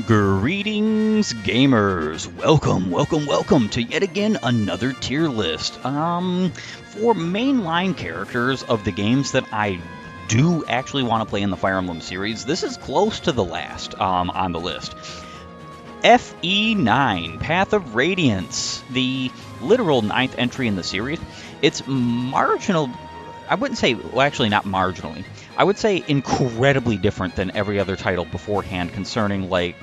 Greetings, gamers! Welcome to yet again another tier list. For mainline characters of the games that I do actually want to play in the Fire Emblem series, this is close to the last on the list. FE9, Path of Radiance, the literal 9th entry in the series. It's marginal. I wouldn't say, well, actually, not marginally. I would say incredibly different than every other title beforehand concerning, like,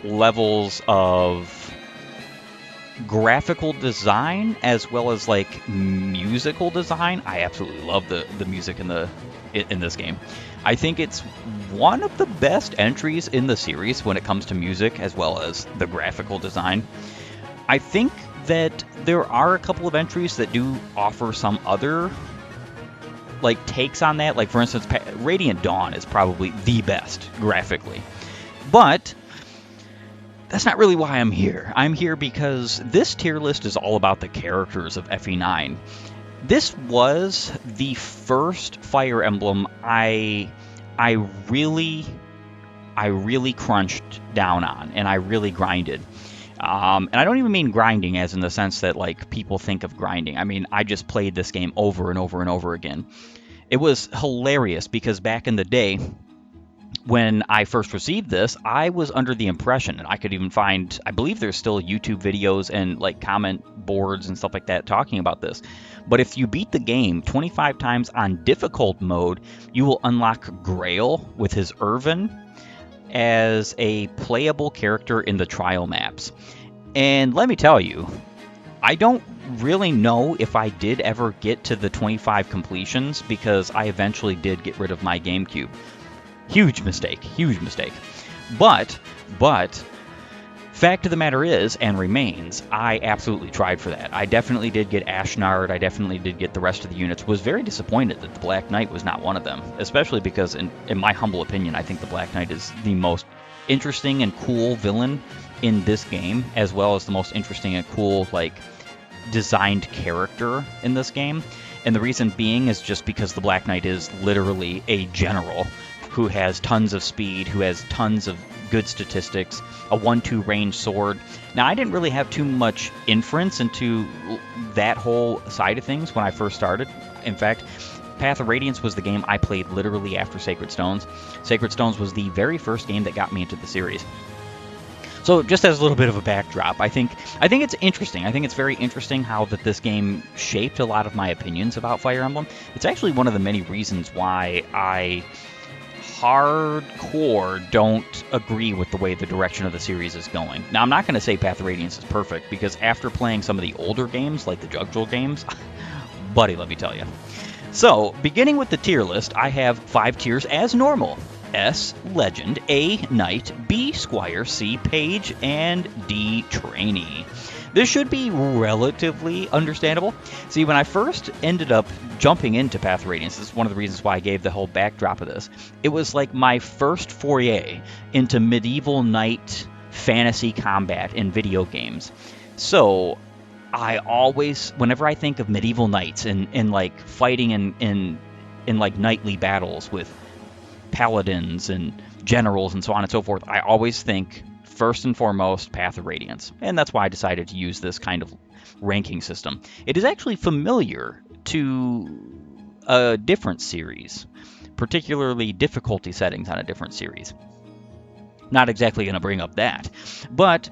levels of graphical design as well as, like, musical design. I absolutely love the music in this game. I think it's one of the best entries in the series when it comes to music as well as the graphical design. I think that there are a couple of entries that do offer some other takes on that. Like, for instance, Radiant Dawn is probably the best graphically. But that's not really why I'm here. I'm here because this tier list is all about the characters of FE9. This was the first Fire Emblem I really crunched down on, and I really grinded. And I don't even mean grinding as in the sense that, like, people think of grinding. I mean, I just played this game over and over and over again. It was hilarious because back in the day, when I first received this, I was under the impression, and I could even find, I believe there's still YouTube videos and, like, comment boards and stuff like that talking about this. But if you beat the game 25 times on difficult mode, you will unlock Grail with his Irvin as a playable character in the trial maps. And let me tell you, I don't really know if I did ever get to the 25 completions because I eventually did get rid of my GameCube. Huge mistake. But, fact of the matter is, and remains, I absolutely tried for that. I definitely did get Ashnard, I definitely did get the rest of the units. Was very disappointed that the Black Knight was not one of them, especially because, in my humble opinion, I think the Black Knight is the most interesting and cool villain in this game, as well as the most interesting and cool, like, designed character in this game. And the reason being is just because the Black Knight is literally a general who has tons of speed, who has tons of good statistics, a 1-2 range sword. Now, I didn't really have too much inference into that whole side of things when I first started. In fact, Path of Radiance was the game I played literally after Sacred Stones. Sacred Stones was the very first game that got me into the series. So just as a little bit of a backdrop, I think it's interesting. I think it's very interesting how that this game shaped a lot of my opinions about Fire Emblem. It's actually one of the many reasons why I hardcore don't agree with the way the direction of the series is going. Now, I'm not going to say Path of Radiance is perfect, because after playing some of the older games, like the Jugjoul games, buddy, let me tell you. So, beginning with the tier list, I have 5 tiers as normal. S, Legend, A, Knight, B, Squire, C, Page, and D, Trainee. This should be relatively understandable. See, when I first ended up jumping into Path of Radiance, this is one of the reasons why I gave the whole backdrop of this. It was like my first foray into medieval knight fantasy combat in video games. So I always, whenever I think of medieval knights and like fighting in like knightly battles with paladins and generals and so on and so forth, I always think first and foremost Path of Radiance, and that's why I decided to use this kind of ranking system. It is actually familiar to a different series, particularly difficulty settings on a different series. Not exactly going to bring up that, but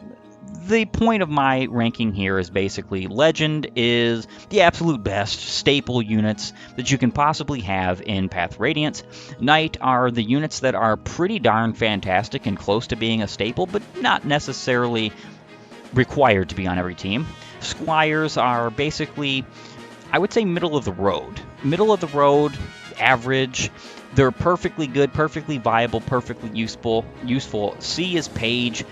the point of my ranking here is basically Legend is the absolute best staple units that you can possibly have in Path of Radiance. Knight are the units that are pretty darn fantastic and close to being a staple, but not necessarily required to be on every team. Squires are basically, I would say, middle of the road. Middle of the road, average. They're perfectly good, perfectly viable, perfectly useful. C is Page.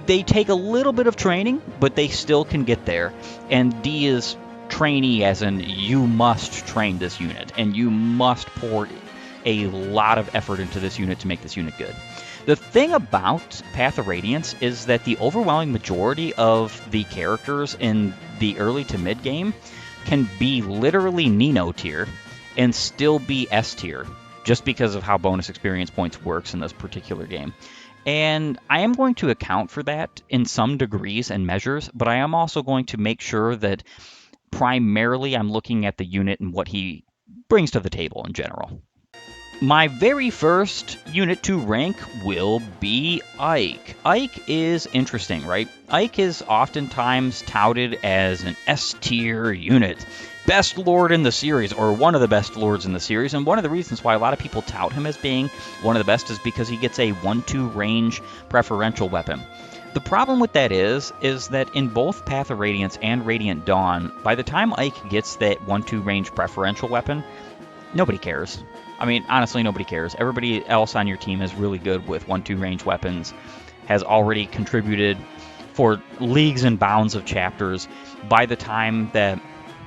They take a little bit of training, but they still can get there. And D is Trainee, as in you must train this unit, and you must pour a lot of effort into this unit to make this unit good. The thing about Path of Radiance is that the overwhelming majority of the characters in the early to mid game can be literally Nino tier and still be S tier, just because of how bonus experience points works in this particular game. And I am going to account for that in some degrees and measures, but I am also going to make sure that primarily I'm looking at the unit and what he brings to the table in general. My very first unit to rank will be Ike. Ike is interesting, right? Ike is oftentimes touted as an S tier unit. Best lord in the series, or one of the best lords in the series, and one of the reasons why a lot of people tout him as being one of the best is because he gets a 1-2 range preferential weapon. The problem with that is that in both Path of Radiance and Radiant Dawn, by the time Ike gets that 1-2 range preferential weapon, nobody cares. I mean, honestly, nobody cares. Everybody else on your team is really good with 1-2 range weapons, has already contributed for leagues and bounds of chapters by the time that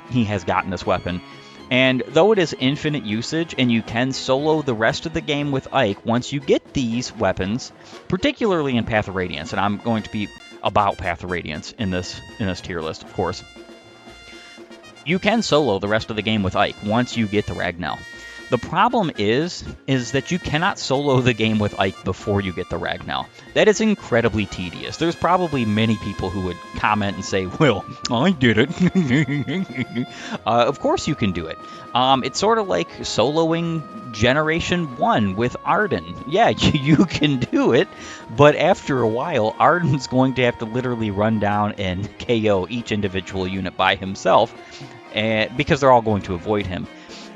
he has gotten this weapon. And though it is infinite usage and you can solo the rest of the game with Ike, once you get these weapons, particularly in Path of Radiance, and I'm going to be about Path of Radiance in this tier list, of course, you can solo the rest of the game with Ike once you get the Ragnail. The problem is that you cannot solo the game with Ike before you get the Ragnail. That is incredibly tedious. There's probably many people who would comment and say, well, I did it. Of course you can do it. It's sort of like soloing Generation 1 with Arden. Yeah, you can do it, but after a while, Arden's going to have to literally run down and KO each individual unit by himself, because they're all going to avoid him.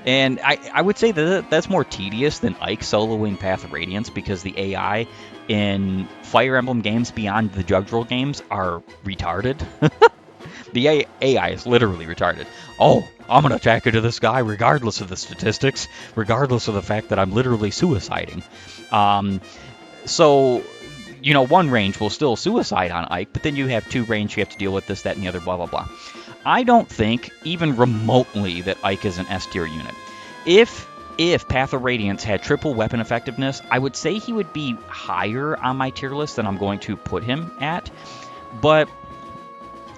And I would say that that's more tedious than Ike soloing Path of Radiance, because the AI in Fire Emblem games beyond the Jugdral games are retarded. The AI is literally retarded. Oh, I'm going to attack into the sky regardless of the statistics, regardless of the fact that I'm literally suiciding. So, one range will still suicide on Ike, but then you have 2 range, you have to deal with this, that, and the other, blah, blah, blah. I don't think, even remotely, that Ike is an S-tier unit. If Path of Radiance had triple weapon effectiveness, I would say he would be higher on my tier list than I'm going to put him at. But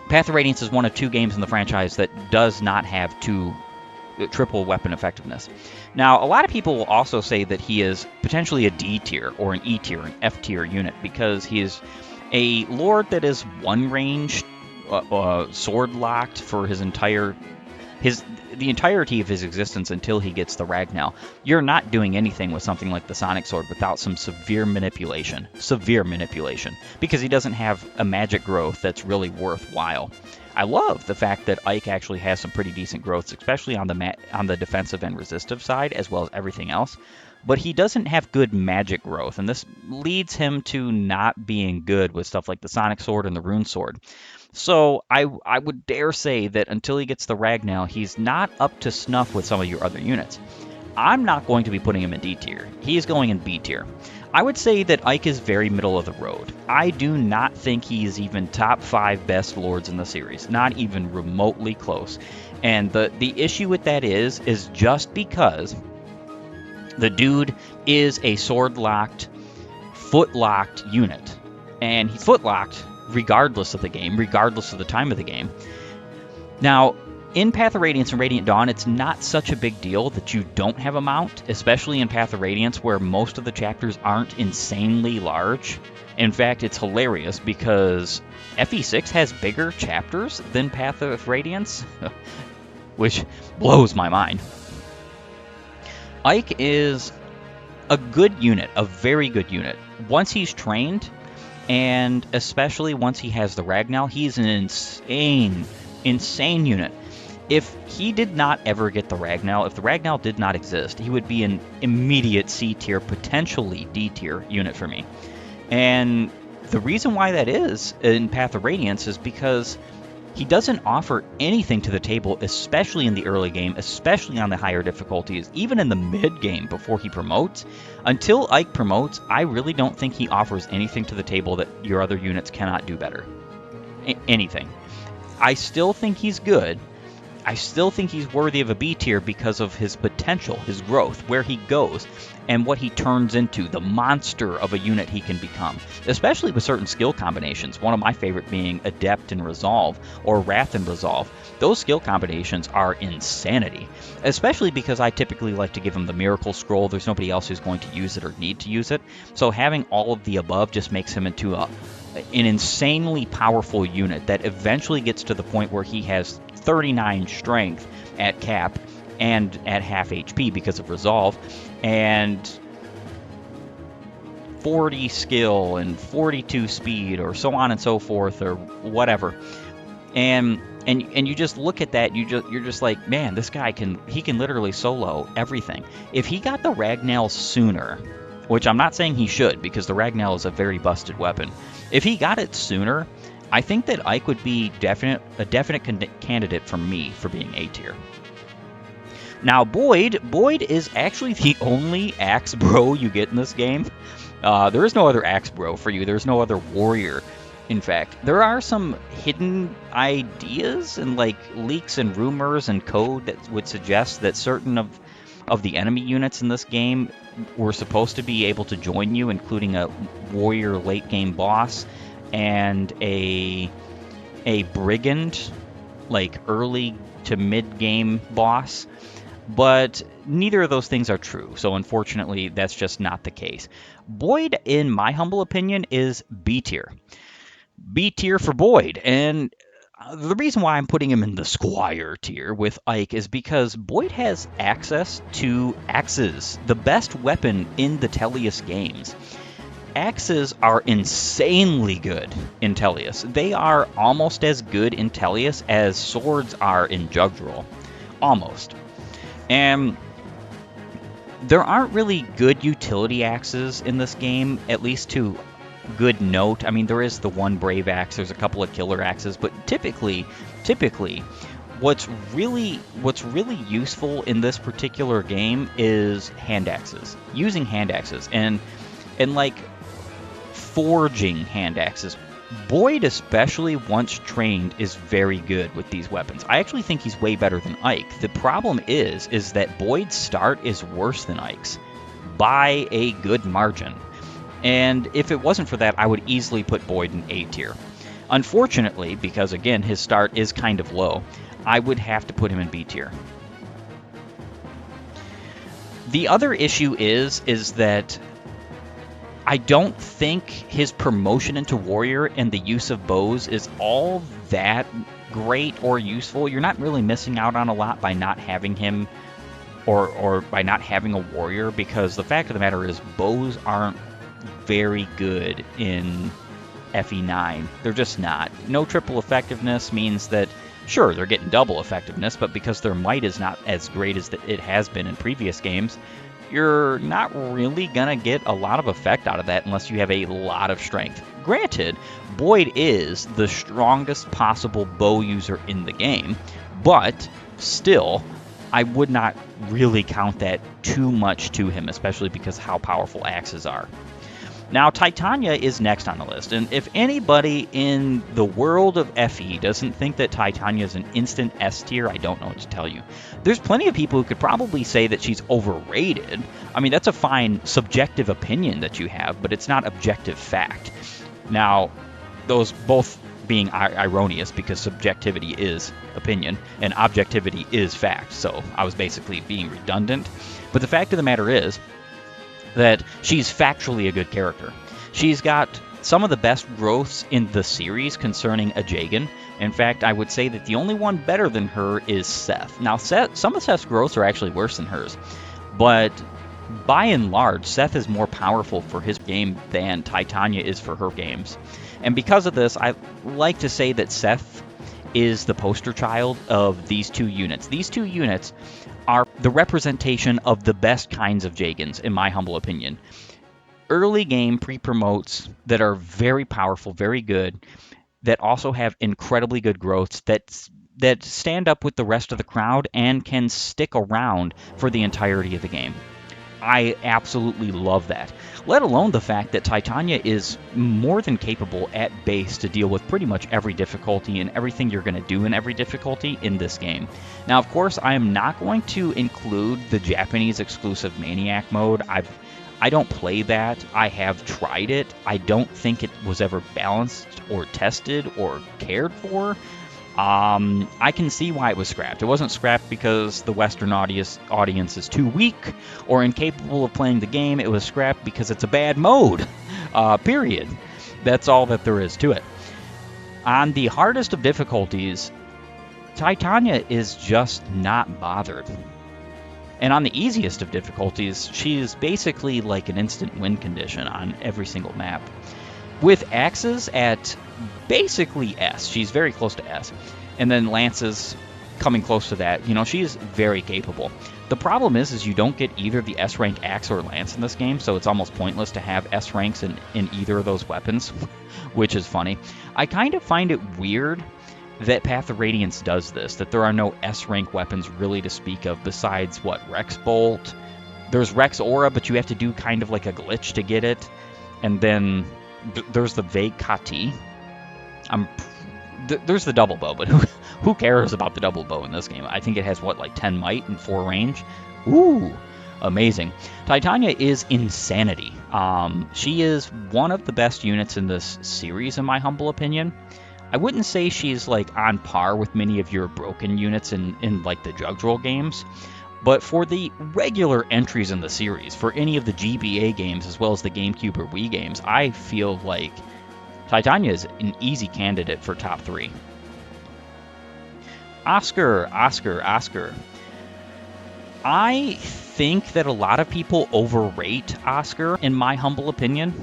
Path of Radiance is one of 2 games in the franchise that does not have triple weapon effectiveness. Now, a lot of people will also say that he is potentially a D tier or an E tier, an F tier unit, because he is a lord that is 1 range sword locked for the entirety of his existence until he gets the Ragnail. You're not doing anything with something like the Sonic Sword without some severe manipulation, because he doesn't have a magic growth that's really worthwhile. I love the fact that Ike actually has some pretty decent growths, especially on the defensive and resistive side, as well as everything else. But he doesn't have good magic growth, and this leads him to not being good with stuff like the Sonic Sword and the Rune Sword. So I would dare say that until he gets the Ragnail, he's not up to snuff with some of your other units. I'm not going to be putting him in D tier. He is going in B tier. I would say that Ike is very middle of the road. I do not think he is even top 5 best lords in the series, not even remotely close. And the issue with that is just because the dude is a sword-locked, foot-locked unit. And he's foot-locked regardless of the game, regardless of the time of the game. Now, in Path of Radiance and Radiant Dawn, it's not such a big deal that you don't have a mount, especially in Path of Radiance, where most of the chapters aren't insanely large. In fact, it's hilarious because FE6 has bigger chapters than Path of Radiance, which blows my mind. Ike is a good unit, a very good unit. Once he's trained, and especially once he has the Ragnail, he's an insane unit. If he did not ever get the Ragnail, if the Ragnail did not exist, he would be an immediate C tier, potentially D tier unit for me. And the reason why that is in Path of Radiance is because he doesn't offer anything to the table, especially in the early game, especially on the higher difficulties, even in the mid game before he promotes. Until Ike promotes, I really don't think he offers anything to the table that your other units cannot do better. Anything. I still think he's good. I still think he's worthy of a B tier because of his potential, his growth, where he goes, and what he turns into, the monster of a unit he can become, especially with certain skill combinations. One of my favorite being Adept and Resolve, or Wrath and Resolve. Those skill combinations are insanity, especially because I typically like to give him the Miracle Scroll. There's nobody else who's going to use it or need to use it. So having all of the above just makes him into an insanely powerful unit that eventually gets to the point where he has 39 strength at cap and at half HP because of Resolve, and 40 skill and 42 speed, or so on and so forth, or whatever. And you just look at that, you're just like, man, this guy can literally solo everything. If he got the Ragnail sooner, which I'm not saying he should, because the Ragnail is a very busted weapon. If he got it sooner, I think that Ike would be a definite candidate for me for being A tier. Now, Boyd is actually the only Axe Bro you get in this game. There is no other Axe Bro for you. There's no other warrior. In fact, there are some hidden ideas and like leaks and rumors and code that would suggest that certain of the enemy units in this game were supposed to be able to join you, including a warrior late game boss and a brigand, like early to mid game boss. But neither of those things are true, so unfortunately that's just not the case. Boyd, in my humble opinion, is B tier. B tier for Boyd, and the reason why I'm putting him in the Squire tier with Ike is because Boyd has access to axes, the best weapon in the Tellius games. Axes are insanely good in Tellius. They are almost as good in Tellius as swords are in Jugdral. Almost. And there aren't really good utility axes in this game, at least to good note. I mean, there is the one brave axe, there's a couple of killer axes, but typically, what's really useful in this particular game is hand axes. Using hand axes and like forging hand axes. Boyd, especially once trained, is very good with these weapons. I actually think he's way better than Ike. The problem is that Boyd's start is worse than Ike's by a good margin. And if it wasn't for that, I would easily put Boyd in A tier. Unfortunately, because again, his start is kind of low, I would have to put him in B tier. The other issue is that I don't think his promotion into warrior and the use of bows is all that great or useful. You're not really missing out on a lot by not having him or by not having a warrior, because the fact of the matter is bows aren't very good in FE9. They're just not. No triple effectiveness means that, sure, they're getting double effectiveness, but because their might is not as great as it has been in previous games, you're not really going to get a lot of effect out of that unless you have a lot of strength. Granted, Boyd is the strongest possible bow user in the game, but still, I would not really count that too much to him, especially because how powerful axes are. Now, Titania is next on the list, and if anybody in the world of FE doesn't think that Titania is an instant S tier, I don't know what to tell you. There's plenty of people who could probably say that she's overrated. I mean, that's a fine subjective opinion that you have, but it's not objective fact. Now, those both being erroneous, because subjectivity is opinion and objectivity is fact, so I was basically being redundant. But the fact of the matter is that she's factually a good character. She's got some of the best growths in the series concerning a Jagan. In fact, I would say that the only one better than her is Seth. Now, some of Seth's growths are actually worse than hers, but by and large, Seth is more powerful for his game than Titania is for her games. And because of this, I like to say that Seth is the poster child of these two units. These two units are the representation of the best kinds of Jagans, in my humble opinion. Early game pre-promotes that are very powerful, very good, that also have incredibly good growths, that stand up with the rest of the crowd and can stick around for the entirety of the game. I absolutely love that. Let alone the fact that Titania is more than capable at base to deal with pretty much every difficulty and everything you're going to do in every difficulty in this game. Now, of course, I am not going to include the Japanese exclusive Maniac mode. I don't play that. I have tried it. I don't think it was ever balanced or tested or cared for. I can see why it was scrapped. It wasn't scrapped because the Western audience is too weak or incapable of playing the game. It was scrapped because it's a bad mode. Period. That's all that there is to it. On the hardest of difficulties, Titania is just not bothered. And on the easiest of difficulties, she is basically like an instant win condition on every single map. With axes at basically S, she's very close to S, and then lances coming close to that, she is very capable. The problem is you don't get either the S rank axe or lance in this game, so it's almost pointless to have S ranks in either of those weapons, which is funny. I kind of find it weird that Path of Radiance does this, that there are no S rank weapons really to speak of besides, Rex Bolt. There's Rex Aura, but you have to do kind of like a glitch to get it, and then there's the Vague Kati. There's the double bow, but who cares about the double bow in this game? I think it has, 10 might and 4 range? Ooh, amazing. Titania is insanity. She is one of the best units in this series, in my humble opinion. I wouldn't say she's, on par with many of your broken units in the Jug Roll games, but for the regular entries in the series, for any of the GBA games as well as the GameCube or Wii games, I feel like Titania is an easy candidate for top 3. Oscar. I think that a lot of people overrate Oscar, in my humble opinion.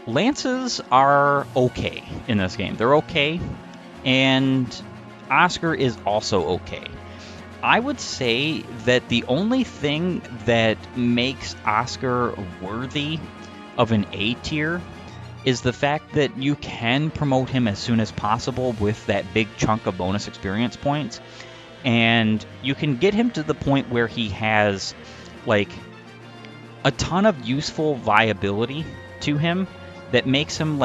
Lances are okay in this game. They're okay, and Oscar is also okay. I would say that the only thing that makes Oscar worthy of an A tier is the fact that you can promote him as soon as possible with that big chunk of bonus experience points, and you can get him to the point where he has a ton of useful viability to him that makes him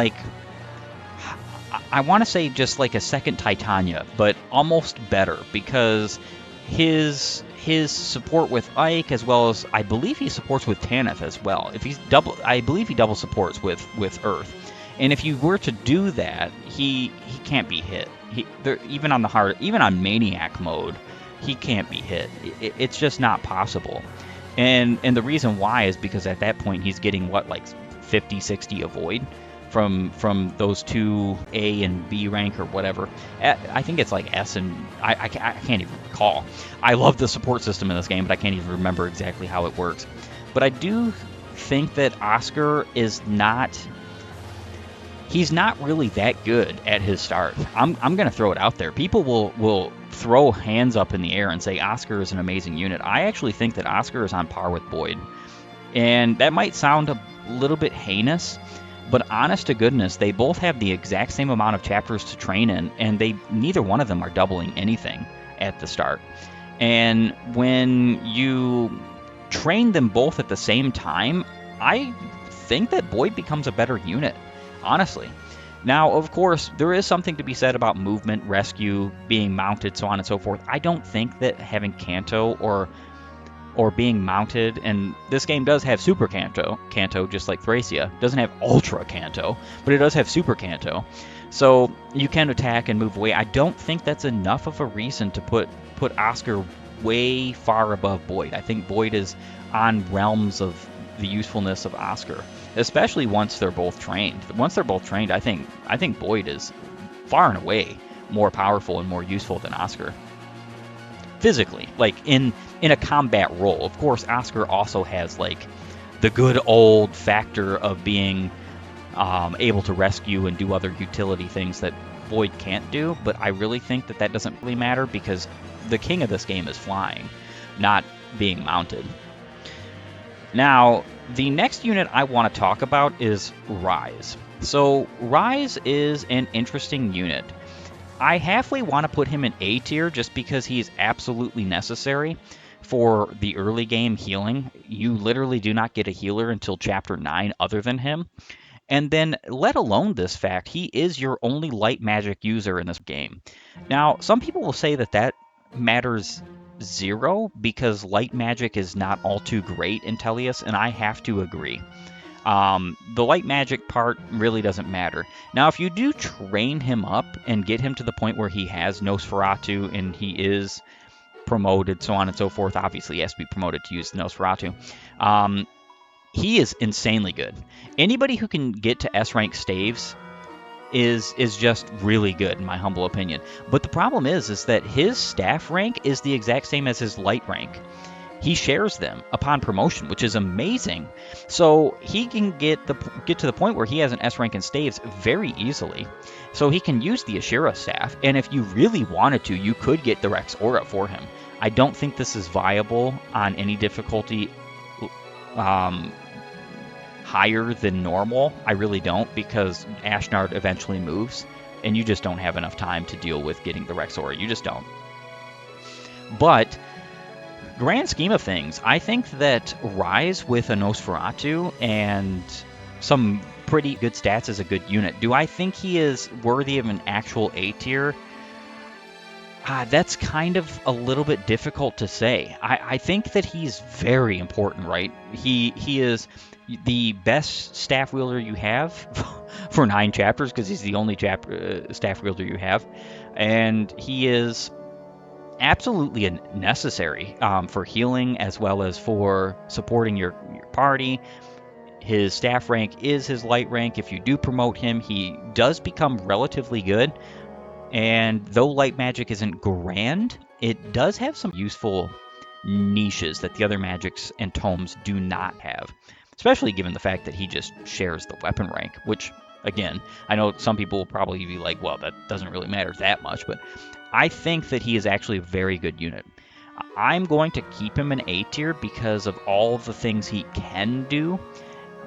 I want to say just like a second Titania, but almost better, because his support with Ike, as well as I believe he supports with Tanith as well. I believe he double supports with Earth, and if you were to do that, he can't be hit. Even on Maniac mode, he can't be hit. It's just not possible. And the reason why is because at that point he's getting 50, 60 avoid from those two A and B rank or whatever. I think it's S, and I can't even recall. I love the support system in this game, but I can't even remember exactly how it works. But I do think that Oscar is he's not really that good at his start. I'm going to throw it out there. People will throw hands up in the air and say Oscar is an amazing unit. I actually think that Oscar is on par with Boyd. And that might sound a little bit heinous, but honest to goodness, they both have the exact same amount of chapters to train in, and neither one of them are doubling anything at the start. And when you train them both at the same time, I think that Boyd becomes a better unit, honestly. Now, of course, there is something to be said about movement, rescue, being mounted, so on and so forth. I don't think that having Canto or being mounted, and this game does have Super Canto, just like Thracia. It doesn't have Ultra Canto, but it does have Super Canto. So you can attack and move away. I don't think that's enough of a reason to put Oscar way far above Boyd. I think Boyd is on realms of the usefulness of Oscar, especially once they're both trained. Once they're both trained, I think Boyd is far and away more powerful and more useful than Oscar. Physically, in a combat role. Of course, Oscar also has the good old factor of being able to rescue and do other utility things that Boyd can't do, but I really think that doesn't really matter because the king of this game is flying, not being mounted. Now, the next unit I want to talk about is Rise. So, Rise is an interesting unit. I halfway want to put him in A tier just because he is absolutely necessary. for the early game healing. You literally do not get a healer until chapter 9 other than him. And then, let alone this fact, he is your only light magic user in this game. Now, some people will say that that matters zero because light magic is not all too great in Tellius, and I have to agree. The light magic part really doesn't matter. Now, if you do train him up and get him to the point where he has Nosferatu and he is promoted, so on and so forth, obviously he has to be promoted to use Nosferatu. He is insanely good. Anybody who can get to S rank staves is just really good in my humble opinion. But the problem is that his staff rank is the exact same as his light rank. He shares them upon promotion, which is amazing. So he can get to the point where he has an S rank in staves very easily. So he can use the Ashira staff, and if you really wanted to, you could get the Rex Aura for him. I don't think this is viable on any difficulty higher than normal. I really don't, because Ashnard eventually moves, and you just don't have enough time to deal with getting the Rex Aura. You just don't. But grand scheme of things, I think that Rise with a Nosferatu and some pretty good stats is a good unit. Do I think he is worthy of an actual A tier? That's kind of a little bit difficult to say. I think that he's very important, right? He is the best staff wielder you have for 9 chapters, because he's the only staff wielder you have. And he is absolutely necessary for healing as well as for supporting your party. His staff rank is his light rank. If you do promote him, he does become relatively good. And though light magic isn't grand, it does have some useful niches that the other magics and tomes do not have. Especially given the fact that he just shares the weapon rank, which, again, I know some people will probably be like, well, that doesn't really matter that much, but I think that he is actually a very good unit. I'm going to keep him an A tier because of all of the things he can do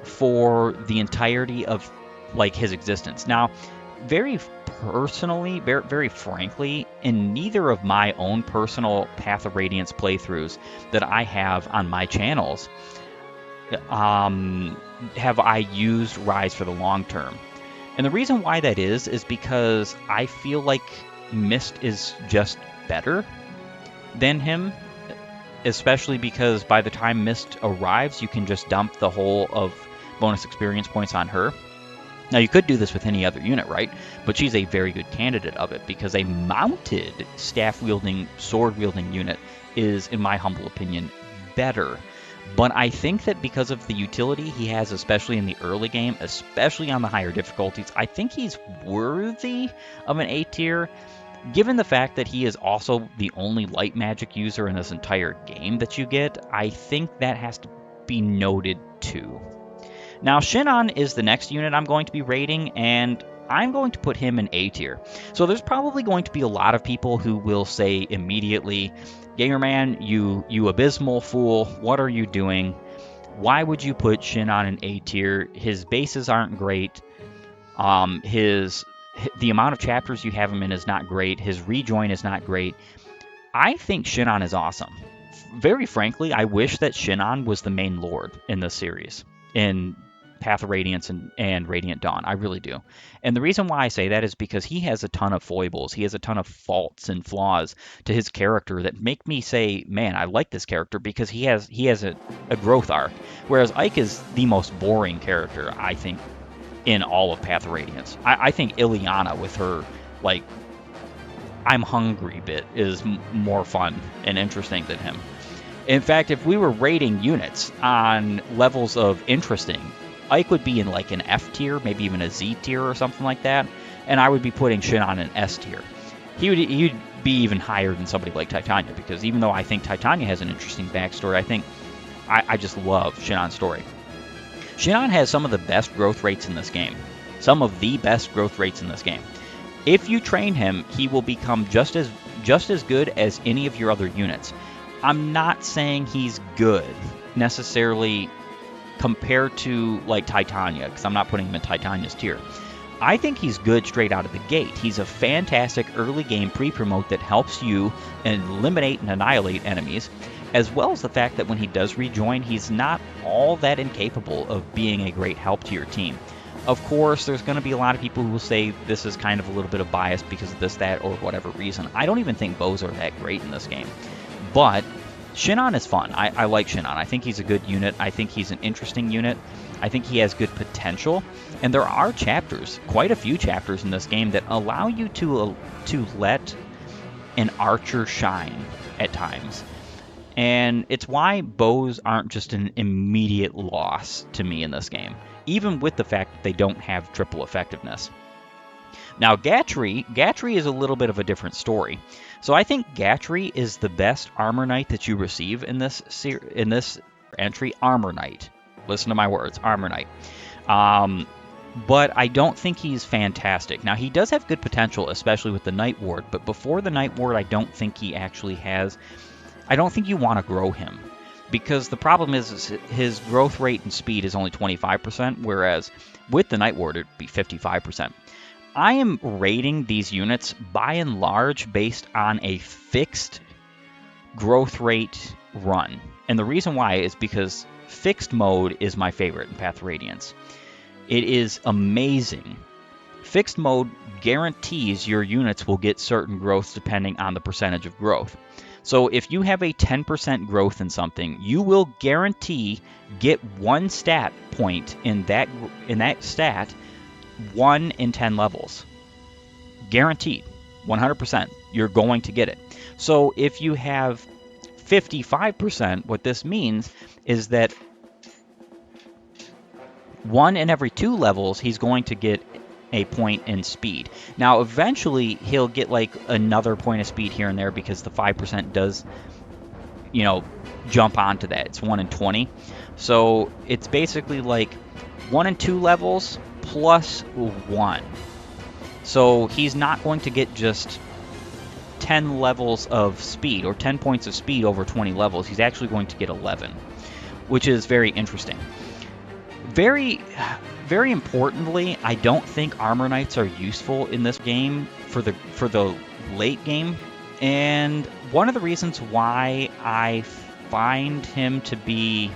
for the entirety of his existence. Now, very personally, very frankly, in neither of my own personal Path of Radiance playthroughs that I have on my channels have I used Rise for the long term. And the reason why that is because I feel like Mist is just better than him, especially because by the time Mist arrives, you can just dump the whole of bonus experience points on her. Now, you could do this with any other unit, right? But she's a very good candidate of it, because a mounted staff-wielding, sword-wielding unit is, in my humble opinion, better. But I think that because of the utility he has, especially in the early game, especially on the higher difficulties, I think he's worthy of an A tier, given the fact that he is also the only light magic user in this entire game that you get. I think that has to be noted too. Now, Shinon is the next unit I'm going to be rating, and I'm going to put him in A tier. So there's probably going to be a lot of people who will say immediately, Gamerman, you abysmal fool, what are you doing? Why would you put Shinon in A tier? His bases aren't great. The amount of chapters you have him in is not great. His rejoin is not great. I think Shinon is awesome. Very frankly, I wish that Shinon was the main lord in this series, in Path of Radiance and Radiant Dawn. I really do. And the reason why I say that is because he has a ton of foibles. He has a ton of faults and flaws to his character that make me say, man, I like this character, because he has a growth arc. Whereas Ike is the most boring character, I think, in all of Path of Radiance. I think Ileana with her, I'm hungry bit is more fun and interesting than him. In fact, if we were rating units on levels of interesting, Ike would be in an F tier, maybe even a Z tier or something like that, and I would be putting Shinon in S tier. He'd be even higher than somebody like Titania, because even though I think Titania has an interesting backstory, I just love Shinon's story. Shinon has some of the best growth rates in this game. Some of the best growth rates in this game. If you train him, he will become just as good as any of your other units. I'm not saying he's good necessarily compared to Titania, because I'm not putting him in Titania's tier. I think he's good straight out of the gate. He's a fantastic early game pre-promote that helps you eliminate and annihilate enemies. as well as the fact that when he does rejoin, he's not all that incapable of being a great help to your team. Of course, there's going to be a lot of people who will say this is kind of a little bit of bias because of this, that, or whatever reason. I don't even think bows are that great in this game. But Shinon is fun. I like Shinon. I think he's a good unit. I think he's an interesting unit. I think he has good potential. And there are chapters, quite a few chapters in this game, that allow you to let an archer shine at times. And it's why bows aren't just an immediate loss to me in this game, even with the fact that they don't have triple effectiveness. Now, Gatry is a little bit of a different story. So I think Gatry is the best Armor Knight that you receive in this entry. Armor Knight. Listen to my words, Armor Knight. But I don't think he's fantastic. Now, he does have good potential, especially with the Night Ward. But before the Night Ward, I don't think he actually has... I don't think you want to grow him. Because the problem is his growth rate and speed is only 25%, whereas with the Night Ward, it would be 55%. I am rating these units by and large based on a fixed growth rate run. And the reason why is because fixed mode is my favorite in Path of Radiance. It is amazing. Fixed mode guarantees your units will get certain growth depending on the percentage of growth. So if you have a 10% growth in something, you will guarantee get one stat point in that stat 1 in 10 levels. Guaranteed. 100%. You're going to get it. So if you have 55%, what this means is that 1 in every 2 levels, he's going to get a point in speed. Now, eventually, he'll get like another point of speed here and there because the 5% does, jump onto that. It's 1 in 20. So it's basically like 1 in 2 levels plus 1. So he's not going to get just 10 levels of speed or 10 points of speed over 20 levels. He's actually going to get 11, which is very interesting. Very, very importantly, I don't think Armor Knights are useful in this game for the late game. And one of the reasons why I find him to be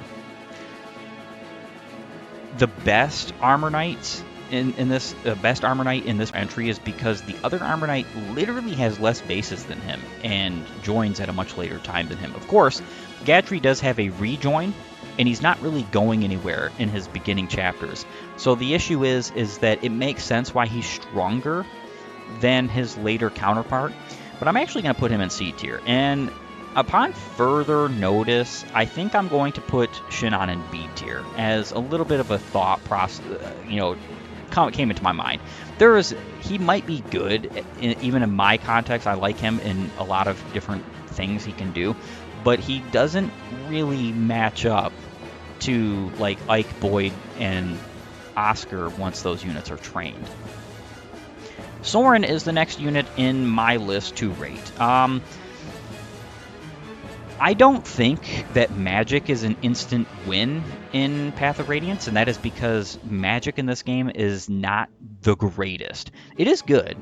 the best Armor Knights in this best Armor Knight in this entry is because the other Armor Knight literally has less bases than him and joins at a much later time than him. Of course, Gatry does have a rejoin, and he's not really going anywhere in his beginning chapters. So the issue is that it makes sense why he's stronger than his later counterpart. But I'm actually going to put him in C tier. And upon further notice, I think I'm going to put Shinon in B tier as a little bit of a thought process, came into my mind. He might be good, even in my context. I like him in a lot of different things he can do, but he doesn't really match up to like Ike, Boyd, and Oscar once those units are trained. Soren is the next unit in my list to rate. I don't think that magic is an instant win in Path of Radiance, and that is because magic in this game is not the greatest. It is good.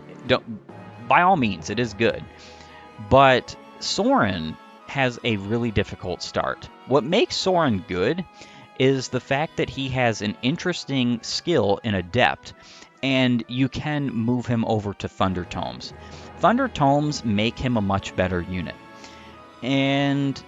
By all means, it is good. But Soren has a really difficult start. What makes Soren good is the fact that he has an interesting skill in Adept, and you can move him over to Thunder Tomes. Thunder Tomes make him a much better unit. And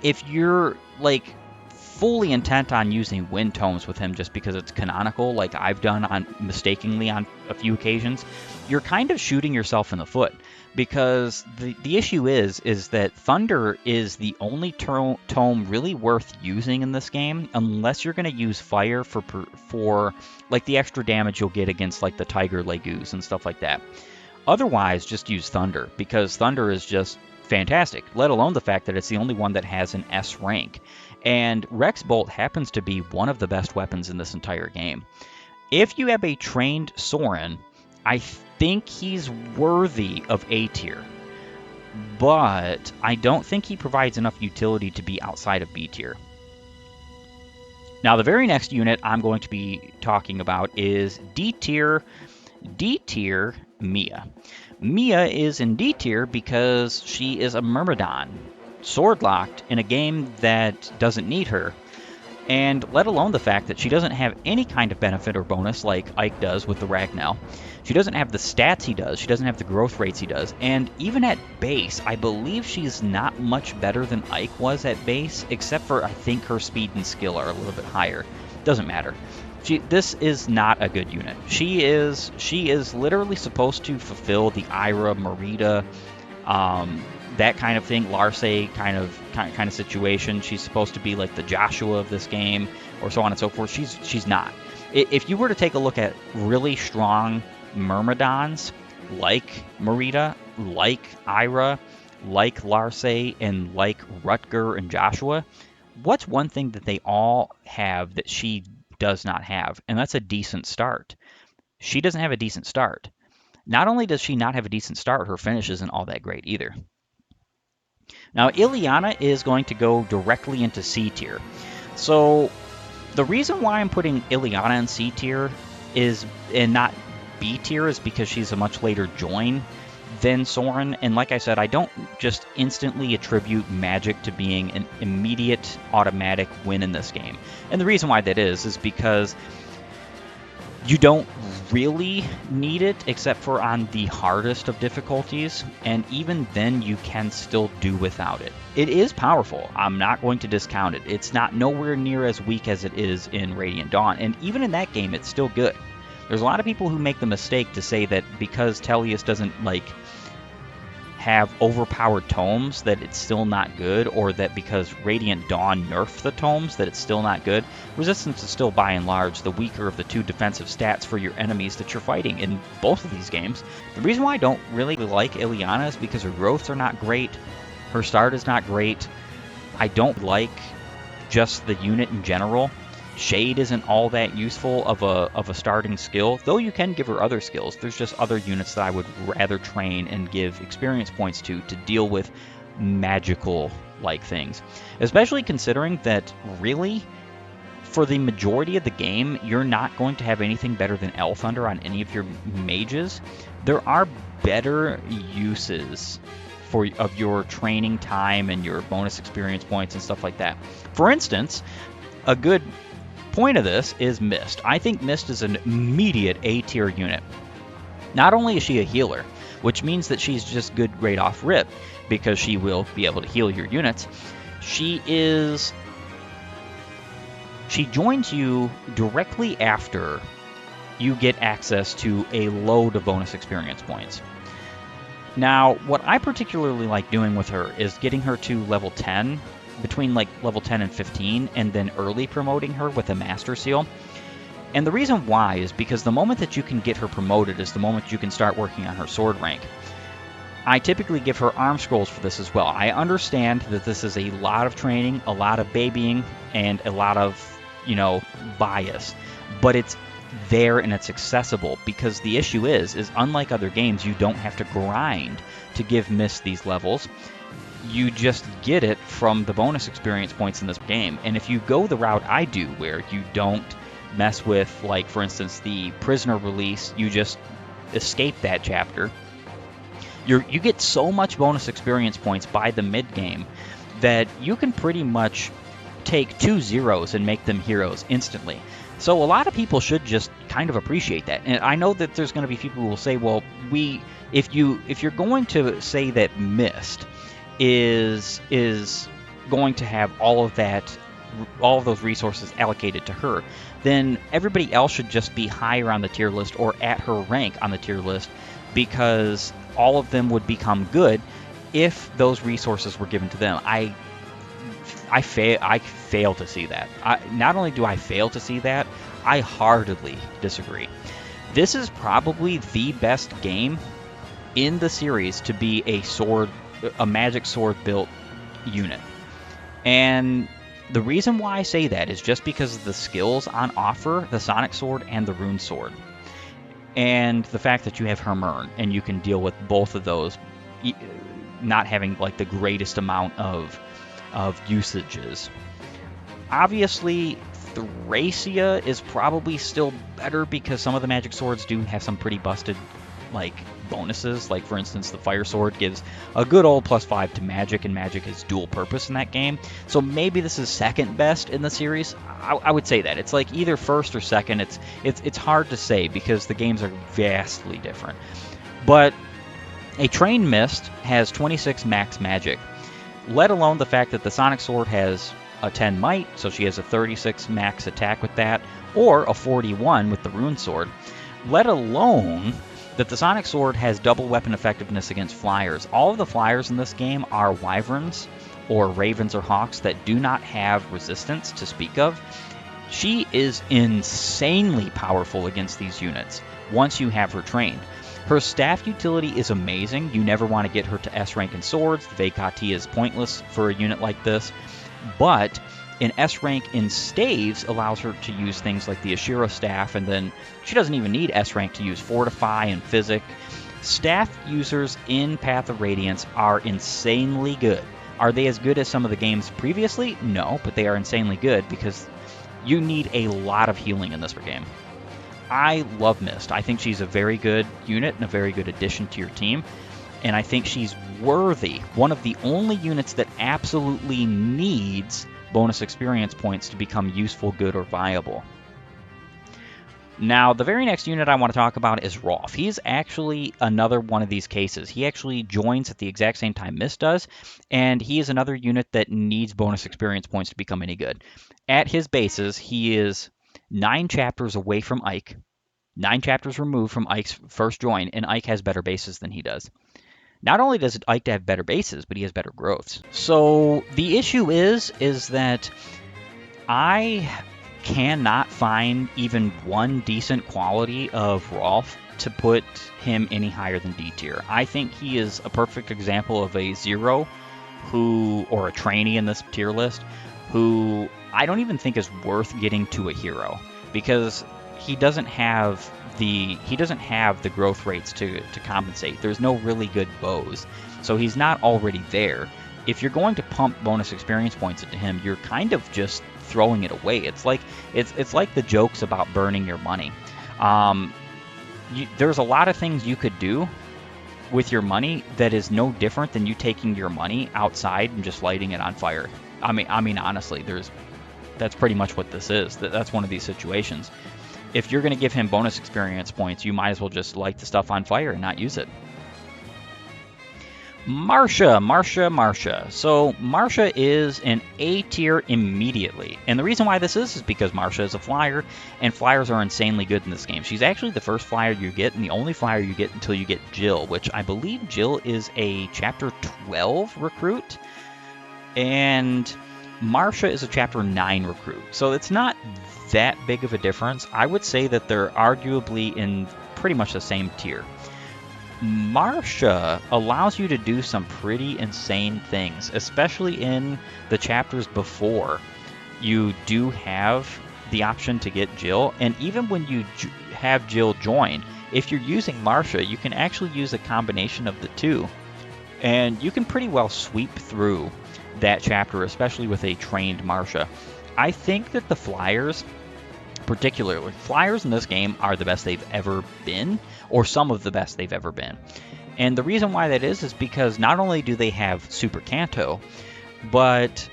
if you're like fully intent on using Wind Tomes with him just because it's canonical, like I've done mistakenly on a few occasions, you're kind of shooting yourself in the foot. Because the issue is that Thunder is the only tome really worth using in this game, unless you're going to use Fire for like the extra damage you'll get against like the Tiger Legus and stuff like that. Otherwise, just use Thunder, because Thunder is just fantastic, let alone the fact that it's the only one that has an S rank. And Rex Bolt happens to be one of the best weapons in this entire game. If you have a trained Soren, I think he's worthy of A tier, but I don't think he provides enough utility to be outside of B tier. Now, the very next unit I'm going to be talking about is D tier Mia. Mia is in D tier because she is a Myrmidon. sword locked in a game that doesn't need her. And let alone the fact that she doesn't have any kind of benefit or bonus like Ike does with the Ragnell. She doesn't have the stats he does. She doesn't have the growth rates he does. And even at base, I believe she's not much better than Ike was at base, except for I think her speed and skill are a little bit higher. Doesn't matter. This is not a good unit. She is literally supposed to fulfill the Ira, Marita, that kind of thing, Larcey kind of situation. She's supposed to be like the Joshua of this game, or so on and so forth. She's not. If you were to take a look at really strong Myrmidons like Marita, like Ira, like Larcey, and like Rutger and Joshua, what's one thing that they all have that she does not have? And that's a decent start. She doesn't have a decent start. Not only does she not have a decent start, her finish isn't all that great either. Now, Ileana is going to go directly into C tier. So the reason why I'm putting Ileana in C tier and not B tier is because she's a much later join than Soren. And like I said, I don't just instantly attribute magic to being an immediate automatic win in this game. And the reason why that is because you don't really need it except for on the hardest of difficulties, and even then you can still do without it. It is powerful. I'm not going to discount it. It's not nowhere near as weak as it is in Radiant Dawn, and even in that game it's still good. There's a lot of people who make the mistake to say that because Tellius doesn't have overpowered tomes that it's still not good, or that because Radiant Dawn nerfed the tomes that it's still not good. Resistance is still by and large the weaker of the two defensive stats for your enemies that you're fighting in both of these games. The reason why I don't really like Ileana is because her growths are not great, her start is not great, I don't like just the unit in general. Shade isn't all that useful of a starting skill, though you can give her other skills. There's just other units that I would rather train and give experience points to deal with magical-like things. Especially considering that, really, for the majority of the game, you're not going to have anything better than Elthunder on any of your mages. There are better uses of your training time and your bonus experience points and stuff like that. For instance, a good point of this is Mist. I think Mist is an immediate A tier unit. Not only is she a healer, which means that she's just good right off rip, because she will be able to heal your units. She joins you directly after you get access to a load of bonus experience points. Now, what I particularly like doing with her is getting her to level 10, between level 10 and 15, and then early promoting her with a Master Seal. And the reason why is because the moment that you can get her promoted is the moment you can start working on her sword rank. I typically give her arm scrolls for this as well. I understand that this is a lot of training, a lot of babying, and a lot of, bias. But it's there and it's accessible, because the issue is unlike other games, you don't have to grind to give Mist these levels. You just get it from the bonus experience points in this game. And if you go the route I do, where you don't mess with, for instance, the prisoner release, you just escape that chapter, you get so much bonus experience points by the mid-game that you can pretty much take 2 zeros and make them heroes instantly. So a lot of people should just kind of appreciate that. And I know that there's going to be people who will say, well, if you're going to say that Mist is going to have all of those resources allocated to her, then everybody else should just be higher on the tier list or at her rank on the tier list, because all of them would become good if those resources were given to them. I fail to see that. Not only do I fail to see that, I heartedly disagree. This is probably the best game in the series to be a magic sword built unit. And the reason why I say that is just because of the skills on offer, the Sonic Sword and the Rune Sword. And the fact that you have Hermern, and you can deal with both of those, not having the greatest amount of usages. Obviously, Thracia is probably still better, because some of the magic swords do have some pretty busted like bonuses. Like, for instance, the Fire Sword gives a good old +5 to magic, and magic is dual purpose in that game. So maybe this is second best in the series. I would say that. It's like either first or second. It's hard to say because the games are vastly different. But a Trained Mist has 26 max magic, let alone the fact that the Sonic Sword has a 10 might, so she has a 36 max attack with that, or a 41 with the Rune Sword. Let alone that the Sonic Sword has double weapon effectiveness against flyers. All of the flyers in this game are wyverns, or ravens or hawks that do not have resistance to speak of. She is insanely powerful against these units once you have her trained. Her staff utility is amazing. You never want to get her to S rank in swords. The Vekati is pointless for a unit like this. But an S rank in staves allows her to use things like the Ashira staff, and then she doesn't even need S rank to use Fortify and Physic. Staff users in Path of Radiance are insanely good. Are they as good as some of the games previously? No, but they are insanely good because you need a lot of healing in this game. I love Mist. I think she's a very good unit and a very good addition to your team. And I think she's worthy, one of the only units that absolutely needs bonus experience points to become useful, good, or viable. Now, the very next unit I want to talk about is Rolf. He's actually another one of these cases. He actually joins at the exact same time Mist does, and he is another unit that needs bonus experience points to become any good. At his bases, he is 9 chapters away from Ike, 9 chapters removed from Ike's first join, and Ike has better bases than he does. Not only does Ike have better bases, but he has better growths. So the issue is that I cannot find even one decent quality of Rolf to put him any higher than D tier. I think he is a perfect example of a zero or a trainee in this tier list who I don't even think is worth getting to a hero because he doesn't have the growth rates to compensate. There's no really good bows, so he's not already there. If you're going to pump bonus experience points into him, you're kind of just throwing it away. It's like the jokes about burning your money. There's a lot of things you could do with your money that is no different than you taking your money outside and just lighting it on fire. I mean honestly, that's pretty much what this is. That's one of these situations. If you're going to give him bonus experience points, you might as well just light the stuff on fire and not use it. Marcia. So Marcia is an A tier immediately. And the reason why this is because Marcia is a flyer, and flyers are insanely good in this game. She's actually the first flyer you get, and the only flyer you get until you get Jill, which I believe Jill is a Chapter 12 recruit. And Marcia is a Chapter 9 recruit. So it's not that big of a difference. I would say that they're arguably in pretty much the same tier. Marcia allows you to do some pretty insane things, especially in the chapters before you do have the option to get Jill. And even when you have Jill join, if you're using Marcia, you can actually use a combination of the two. And you can pretty well sweep through that chapter, especially with a trained Marcia. I think that the flyers, particularly flyers in this game, are the best they've ever been, or some of the best they've ever been. And the reason why that is because not only do they have Super Canto, but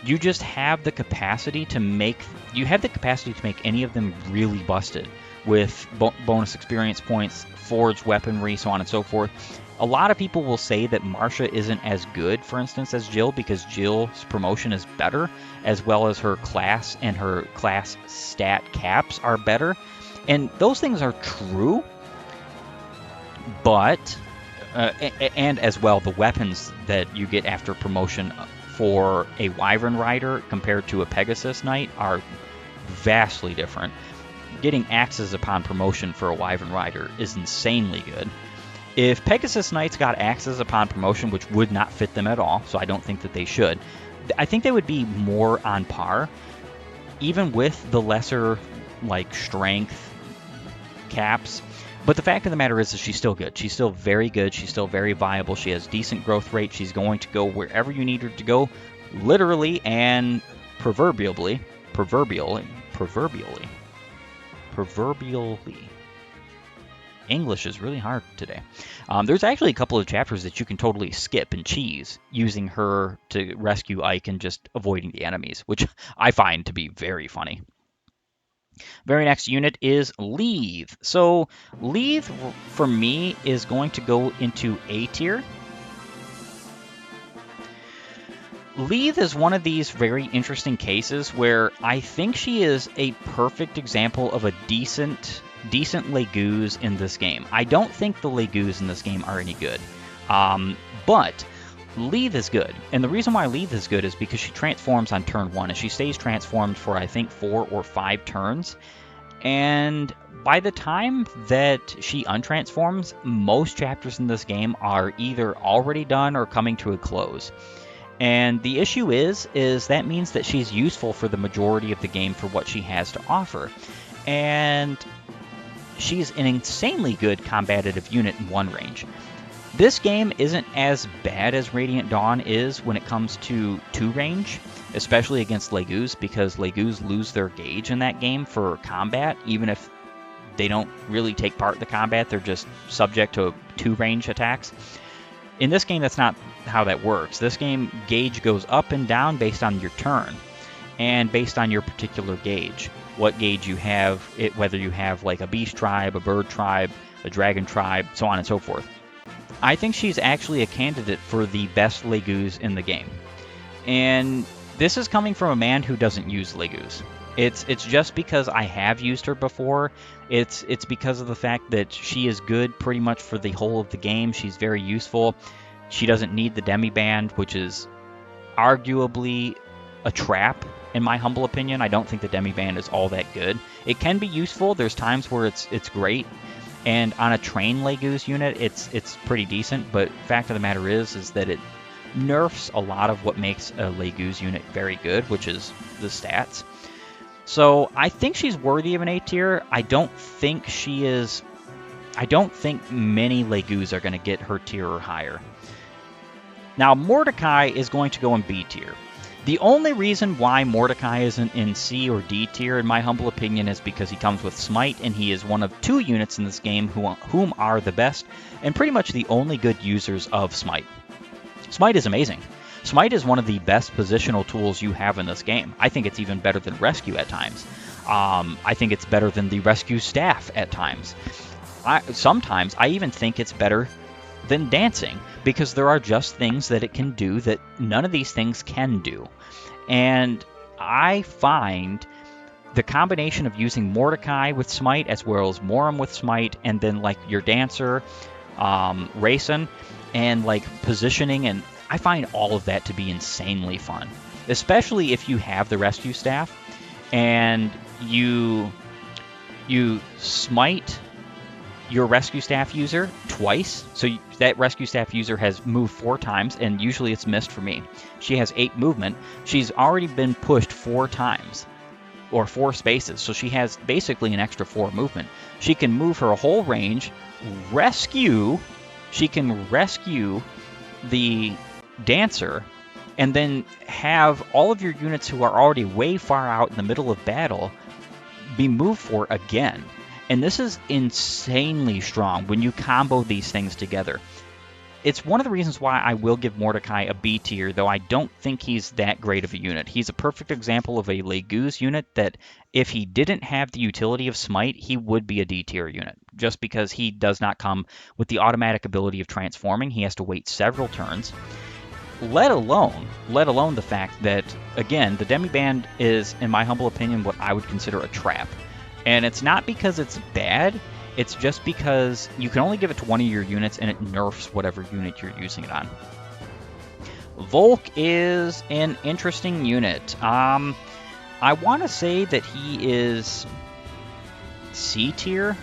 you just have the capacity to make any of them really busted with bonus experience points, forged weaponry, so on and so forth. A lot of people will say that Marcia isn't as good, for instance, as Jill, because Jill's promotion is better, as well as her class and her class stat caps are better. And those things are true, but, and as well, the weapons that you get after promotion for a Wyvern Rider compared to a Pegasus Knight are vastly different. Getting axes upon promotion for a Wyvern Rider is insanely good. If Pegasus Knights got axes upon promotion, which would not fit them at all, so I don't think that they should, I think they would be more on par, even with the lesser, like, strength caps. But the fact of the matter is that she's still good. She's still very good. She's still very viable. She has decent growth rate. She's going to go wherever you need her to go, literally and proverbially. English is really hard today. There's actually a couple of chapters that you can totally skip and cheese using her to rescue Ike and just avoiding the enemies, which I find to be very funny. Very next unit is Leave. So Leave, for me, is going to go into A tier. Leave is one of these very interesting cases where I think she is a perfect example of a decent Legoos in this game. I don't think the Legoos in this game are any good, but Leave is good. And the reason why Leave is good is because she transforms on turn 1, and she stays transformed for, I think, 4 or 5 turns. And by the time that she untransforms, most chapters in this game are either already done or coming to a close. And the issue is that means that she's useful for the majority of the game for what she has to offer. And she's an insanely good combative unit in 1 range. This game isn't as bad as Radiant Dawn is when it comes to 2 range, especially against Legoos, because Legoos lose their gauge in that game for combat. Even if they don't really take part in the combat, they're just subject to 2 range attacks. In this game, that's not how that works. This game, gauge goes up and down based on your turn and based on your particular gauge. What gauge you have, whether you have like a beast tribe, a bird tribe, a dragon tribe, so on and so forth. I think she's actually a candidate for the best Legoos in the game. And this is coming from a man who doesn't use Legoos. It's just because I have used her before. It's because of the fact that she is good pretty much for the whole of the game. She's very useful. She doesn't need the Demiband, which is arguably a trap, in my humble opinion. I don't think the Demiband is all that good. It can be useful. There's times where it's great. And on a train Legoos unit, it's pretty decent. But fact of the matter is that it nerfs a lot of what makes a Legoos unit very good, which is the stats. So I think she's worthy of an A tier. I don't think many Legoos are going to get her tier or higher. Now, Mordecai is going to go in B tier. The only reason why Mordecai isn't in C or D tier, in my humble opinion, is because he comes with Smite, and he is one of 2 units in this game whom are the best and pretty much the only good users of Smite. Smite is amazing. Smite is one of the best positional tools you have in this game. I think it's even better than Rescue at times. I think it's better than the Rescue staff at times. Sometimes I even think it's better than Dancing, because there are just things that it can do that none of these things can do. And I find the combination of using Mordecai with Smite as well as Moram with Smite, and then like your Dancer, Rayson, and like positioning, and I find all of that to be insanely fun, especially if you have the Rescue staff and you smite your Rescue staff user twice. So that Rescue staff user has moved 4 times, and usually it's missed for me. She has 8 movement. She's already been pushed 4 times, or 4 spaces, so she has basically an extra 4 movement. She can move her whole range, she can rescue the Dancer, and then have all of your units who are already way far out in the middle of battle be moved for again. And this is insanely strong when you combo these things together. It's one of the reasons why I will give Mordecai a B tier, though I don't think he's that great of a unit. He's a perfect example of a Legoos unit that if he didn't have the utility of Smite, he would be a D tier unit, just because he does not come with the automatic ability of transforming. He has to wait several turns. Let alone the fact that, again, the Demiband is, in my humble opinion, what I would consider a trap. And it's not because it's bad, it's just because you can only give it to one of your units and it nerfs whatever unit you're using it on. Volk is an interesting unit. I want to say that he is C tier.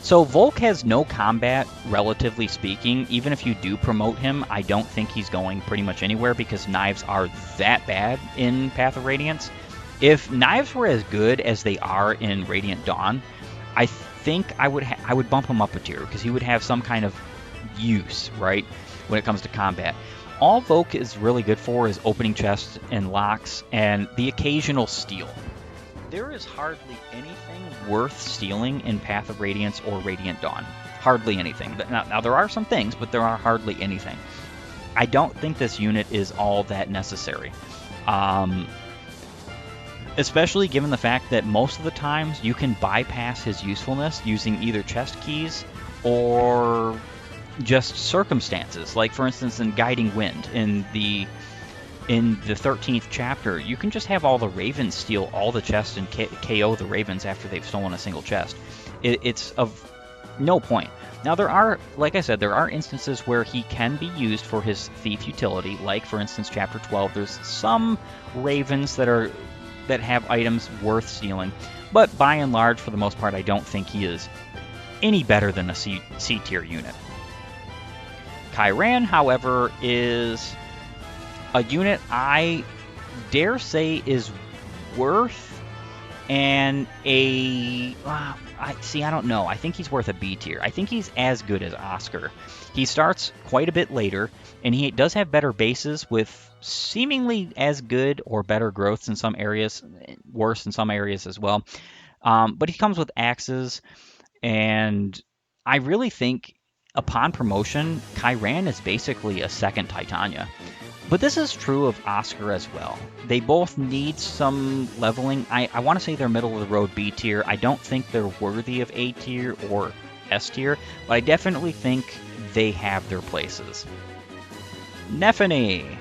So Volk has no combat, relatively speaking. Even if you do promote him, I don't think he's going pretty much anywhere because knives are that bad in Path of Radiance. If knives were as good as they are in Radiant Dawn, I think I would bump him up a tier because he would have some kind of use, right, when it comes to combat. All Volk is really good for is opening chests and locks and the occasional steal. there is hardly anything worth stealing in Path of Radiance or Radiant Dawn. Hardly anything. Now there are some things, but there are hardly anything. I don't think this unit is all that necessary. Especially given the fact that most of the times you can bypass his usefulness using either chest keys or just circumstances. Like, for instance, in Guiding Wind, in the 13th chapter, you can just have all the ravens steal all the chests and KO the ravens after they've stolen a single chest. It's of no point. Now, there are, like I said, there are instances where he can be used for his thief utility, like, for instance, Chapter 12. There's some ravens that have items worth stealing, but by and large, for the most part, I don't think he is any better than a C-tier unit. Kyran, however, is a unit I dare say is worth and I don't know. I think he's worth a B tier. I think he's as good as Oscar. He starts quite a bit later, and he does have better bases with seemingly as good or better growths in some areas, worse in some areas as well. But he comes with axes, and I really think upon promotion, Kyran is basically a second Titania. But this is true of Oscar as well. They both need some leveling. I want to say they're middle of the road B tier. I don't think they're worthy of A tier or S tier, but I definitely think they have their places. Nephany,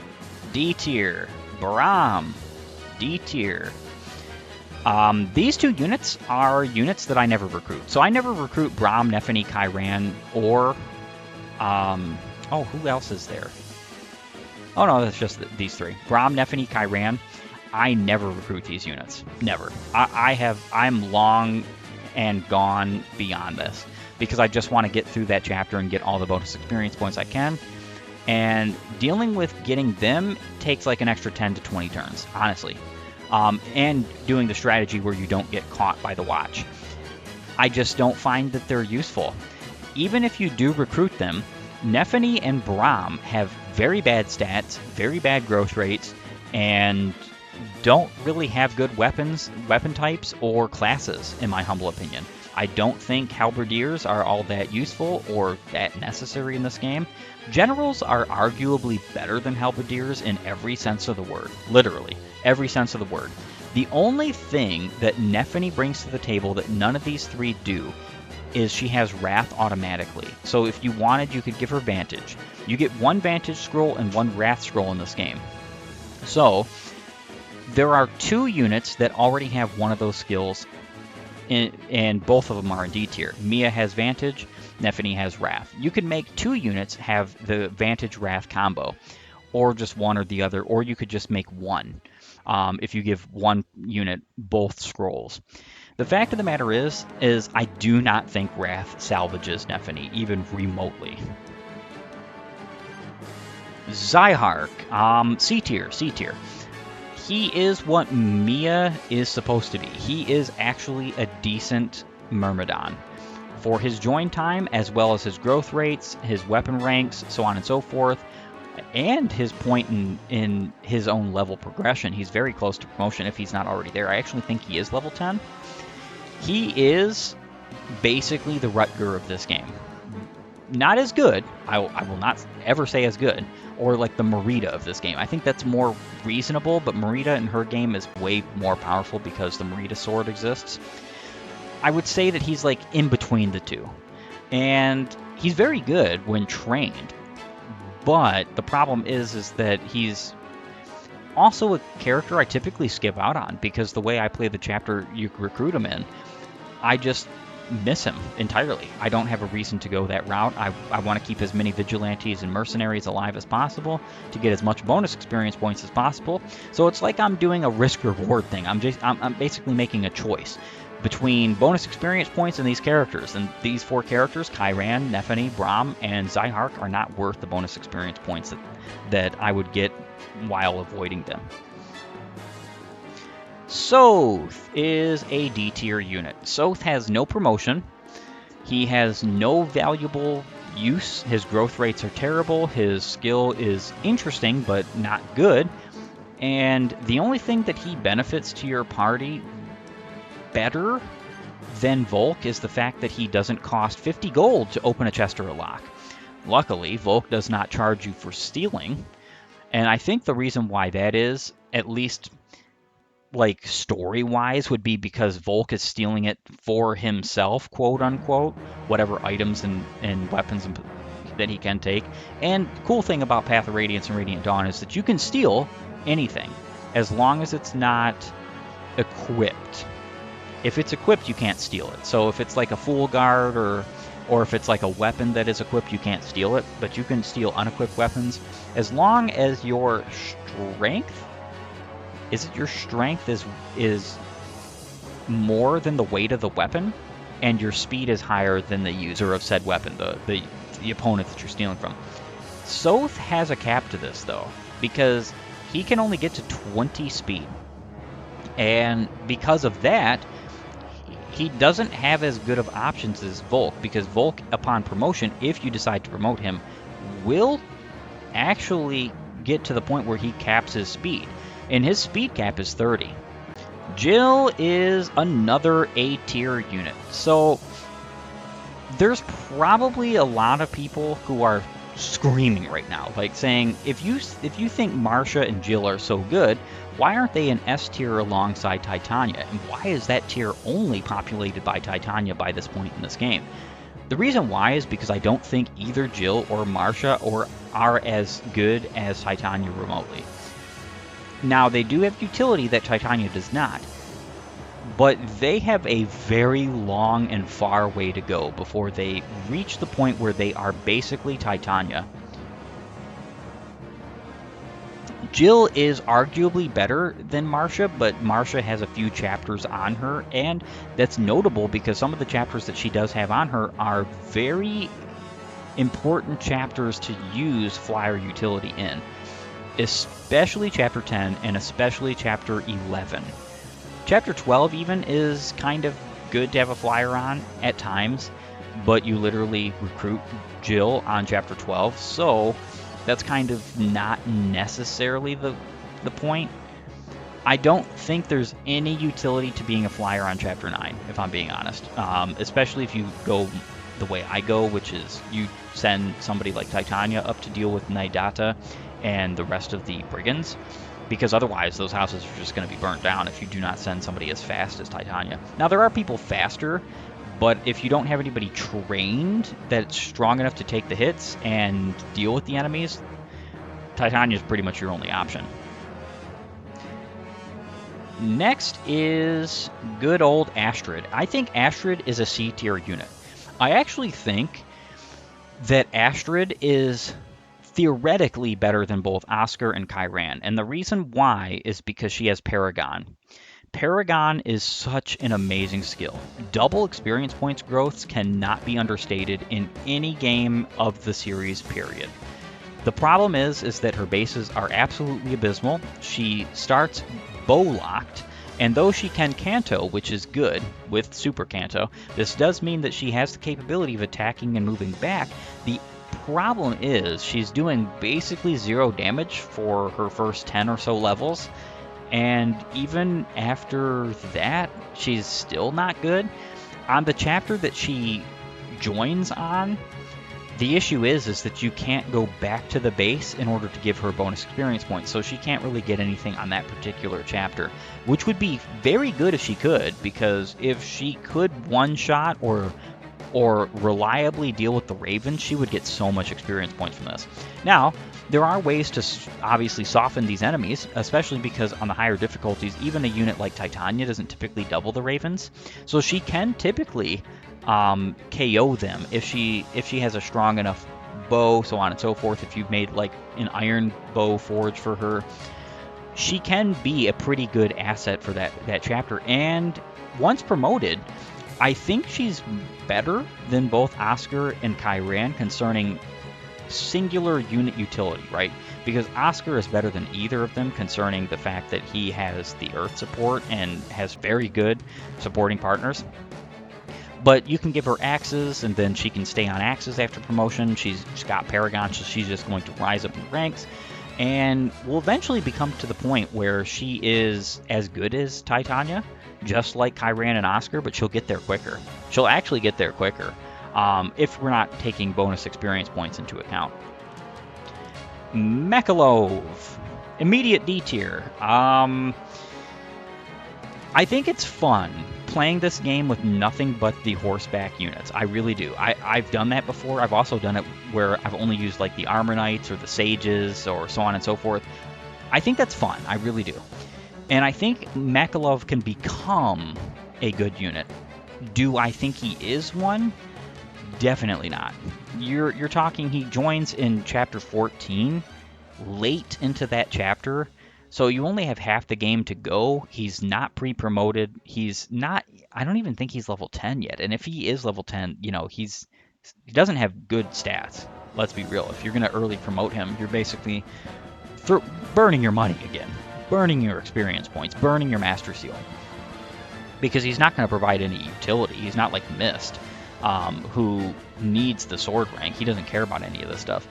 D tier. Braum, D tier. These two units are units that I never recruit. So I never recruit Braum, Nephany, Kyran, or... who else is there? Oh no, that's just these three. Braum, Nephany, Kyran. I never recruit these units. Never. I'm long and gone beyond this because I just want to get through that chapter and get all the bonus experience points I can. And dealing with getting them takes like an extra 10 to 20 turns, honestly. And doing the strategy where you don't get caught by the watch. I just don't find that they're useful. Even if you do recruit them, Nephany and Braum have very bad stats, very bad growth rates, and don't really have good weapon types, or classes, in my humble opinion. I don't think halberdiers are all that useful or that necessary in this game. Generals are arguably better than halberdiers in every sense of the word. Literally, every sense of the word. The only thing that Nephany brings to the table that none of these three do is she has Wrath automatically. So if you wanted, you could give her Vantage. You get one Vantage scroll and one Wrath scroll in this game. So there are two units that already have one of those skills, and both of them are in D tier. Mia has Vantage, Nephany has Wrath. You could make two units have the Vantage-Wrath combo, or just one or the other, or you could just make one if you give one unit both scrolls. The fact of the matter is I do not think Wrath salvages Nephany, even remotely. Zyhark, C tier. He is what Mia is supposed to be. He is actually a decent Myrmidon. For his join time, as well as his growth rates, his weapon ranks, so on and so forth, and his point in his own level progression, he's very close to promotion if he's not already there. I actually think he is level 10. He is basically the Rutger of this game. Not as good, I will not ever say as good, or like the Merida of this game. I think that's more reasonable, but Merida in her game is way more powerful because the Merida sword exists. I would say that he's like in between the two. And he's very good when trained, but the problem is that he's also a character I typically skip out on because the way I play the chapter you recruit him in, I just miss him entirely. I don't have a reason to go that route. I want to keep as many vigilantes and mercenaries alive as possible to get as much bonus experience points as possible. So it's like I'm doing a risk-reward thing. I'm basically making a choice between bonus experience points and these characters. And these four characters, Kyran, Nephany, Braum, and Zyhark, are not worth the bonus experience points that I would get while avoiding them. Soth is a D tier unit. Soth has no promotion. He has no valuable use. His growth rates are terrible. His skill is interesting but not good. And the only thing that he benefits to your party better than Volk is the fact that he doesn't cost 50 gold to open a chest or a lock. Luckily, Volk does not charge you for stealing, and I think the reason why that is, at least like story-wise, would be because Volk is stealing it for himself, quote-unquote, whatever items and weapons that he can take. And the cool thing about Path of Radiance and Radiant Dawn is that you can steal anything, as long as it's not equipped. If it's equipped, you can't steal it. So if it's like a full guard or if it's like a weapon that is equipped, you can't steal it, but you can steal unequipped weapons as long as your strength, your strength is more than the weight of the weapon, and your speed is higher than the user of said weapon, the opponent that you're stealing from. Soth has a cap to this though, because he can only get to 20 speed, and because of that, he doesn't have as good of options as Volk, because Volk, upon promotion, if you decide to promote him, will actually get to the point where he caps his speed, and his speed cap is 30. Jill is another A-tier unit, so there's probably a lot of people who are screaming right now, like saying, if you think Marcia and Jill are so good, why aren't they an S tier alongside Titania? And why is that tier only populated by Titania by this point in this game? The reason why is because I don't think either Jill or Marcia are as good as Titania remotely. Now, they do have utility that Titania does not, but they have a very long and far way to go before they reach the point where they are basically Titania. Jill is arguably better than Marcia, but Marcia has a few chapters on her, and that's notable because some of the chapters that she does have on her are very important chapters to use flyer utility in, especially Chapter 10 and especially Chapter 11. Chapter 12 even is kind of good to have a flyer on at times, but you literally recruit Jill on Chapter 12, so that's kind of not necessarily the point. I don't think there's any utility to being a flyer on Chapter 9, if I'm being honest, especially if you go the way I go, which is you send somebody like Titania up to deal with Naidata and the rest of the brigands, because otherwise those houses are just going to be burnt down if you do not send somebody as fast as Titania. Now, there are people faster, but if you don't have anybody trained that's strong enough to take the hits and deal with the enemies, Titania is pretty much your only option. Next is good old Astrid. I think Astrid is a C tier unit. I actually think that Astrid is theoretically better than both Oscar and Kyran, and the reason why is because she has Paragon. Paragon is such an amazing skill. Double experience points growths cannot be understated in any game of the series, period. The problem is that her bases are absolutely abysmal. She starts bow locked, and though she can Canto, which is good with Super Canto, this does mean that she has the capability of attacking and moving back. The problem is she's doing basically 0 damage for her first 10 or so levels, and even after that, she's still not good. On the chapter that she joins on, the issue is that you can't go back to the base in order to give her bonus experience points, so she can't really get anything on that particular chapter, which would be very good if she could, because if she could one-shot or reliably deal with the Ravens, she would get so much experience points from this. Now, there are ways to obviously soften these enemies, especially because on the higher difficulties, even a unit like Titania doesn't typically double the Ravens, so she can typically KO them if she has a strong enough bow, so on and so forth. If you've made like an iron bow forge for her, she can be a pretty good asset for that chapter. And once promoted, I think she's better than both Oscar and Kyran concerning singular unit utility, right? Because Oscar is better than either of them concerning the fact that he has the Earth support and has very good supporting partners. But you can give her axes, and then she can stay on axes after promotion. She's got Paragon, so she's just going to rise up in ranks, and will eventually become to the point where she is as good as Titania, just like Kyran and Oscar, but she'll get there quicker. She'll actually get there quicker if we're not taking bonus experience points into account. Mechalov, immediate D tier. I think it's fun playing this game with nothing but the horseback units. I really do. I've done that before. I've also done it where I've only used like the Armor Knights or the Sages or so on and so forth. I think that's fun. I really do. And I think Mechalov can become a good unit. Do I think he is one? Definitely not. You're talking he joins in chapter 14, late into that chapter. So you only have half the game to go. He's not pre-promoted. He's not, I don't even think he's level 10 yet. And if he is level 10, you know, he doesn't have good stats. Let's be real. If you're going to early promote him, you're basically burning your money again. Burning your experience points. Burning your Master Seal. Because he's not going to provide any utility. He's not like Mist, who needs the sword rank. He doesn't care about any of this stuff.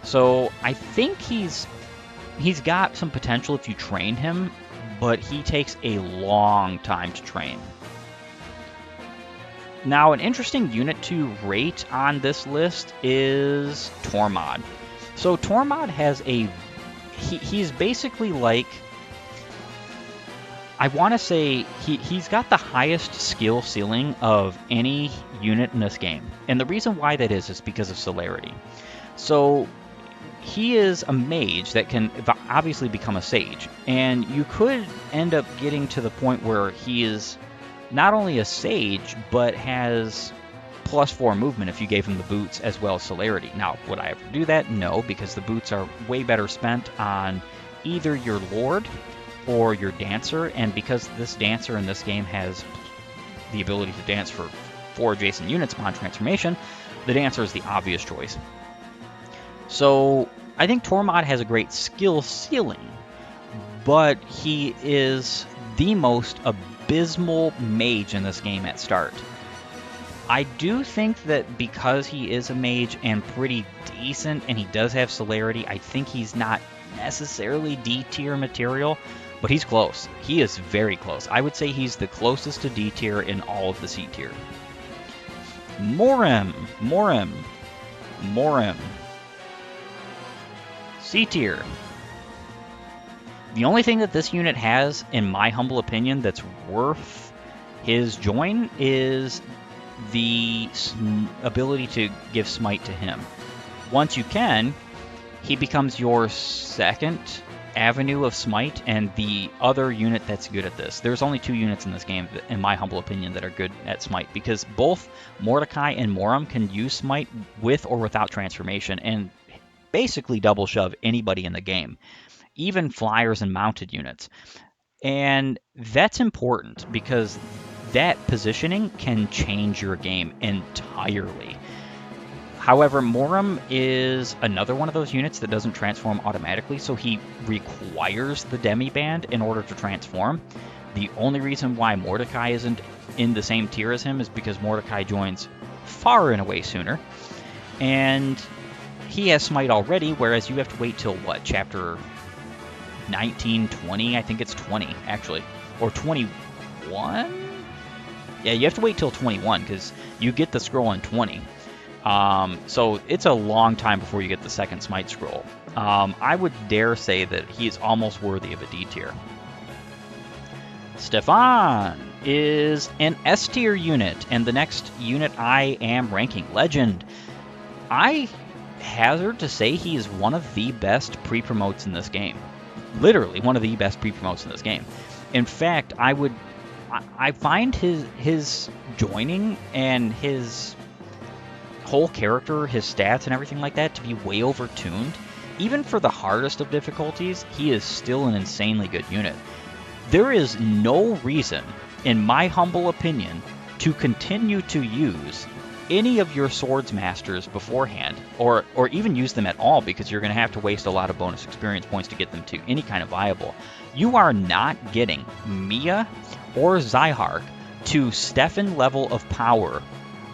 So I think he's got some potential if you train him, but he takes a long time to train. Now, an interesting unit to rate on this list is Tormod. So Tormod has he's basically like, I want to say he's got the highest skill ceiling of any unit in this game. And the reason why that is because of celerity. So he is a mage that can obviously become a sage. And you could end up getting to the point where he is not only a sage, but has +4 movement if you gave him the boots as well as celerity. Now, would I ever do that? No, because the boots are way better spent on either your Lord or your Dancer. And because this Dancer in this game has the ability to dance for 4 adjacent units upon transformation, the Dancer is the obvious choice. So I think Tormod has a great skill ceiling, but he is the most abysmal mage in this game at start. I do think that because he is a mage and pretty decent, and he does have celerity, I think he's not necessarily D tier material, but he's close. He is very close. I would say he's the closest to D tier in all of the C tier. Morim. C tier. The only thing that this unit has, in my humble opinion, that's worth his join is the ability to give smite to him. Once you can, he becomes your second avenue of smite and the other unit that's good at this. There's only 2 units in this game, in my humble opinion, that are good at smite, because both Mordecai and Morim can use smite with or without transformation and basically double shove anybody in the game, even flyers and mounted units. And that's important because that positioning can change your game entirely. However, Morim is another one of those units that doesn't transform automatically, so he requires the Demiband in order to transform. The only reason why Mordecai isn't in the same tier as him is because Mordecai joins far and away sooner, and he has smite already, whereas you have to wait till, what, chapter 19, 20? I think it's 20, actually. Or 21? Yeah, you have to wait till 21, because you get the scroll in 20. So it's a long time before you get the second smite scroll. I would dare say that he is almost worthy of a D tier. Stefan is an S tier unit, and the next unit I am ranking, Legend. I hazard to say he is one of the best pre-promotes in this game. Literally one of the best pre-promotes in this game. In fact, I find his joining and his whole character, his stats and everything like that to be way overtuned. Even for the hardest of difficulties, he is still an insanely good unit. There is no reason, in my humble opinion, to continue to use any of your swords masters beforehand, or even use them at all, because you're going to have to waste a lot of bonus experience points to get them to any kind of viable. You are not getting Mia or Zyhark to Stefan level of power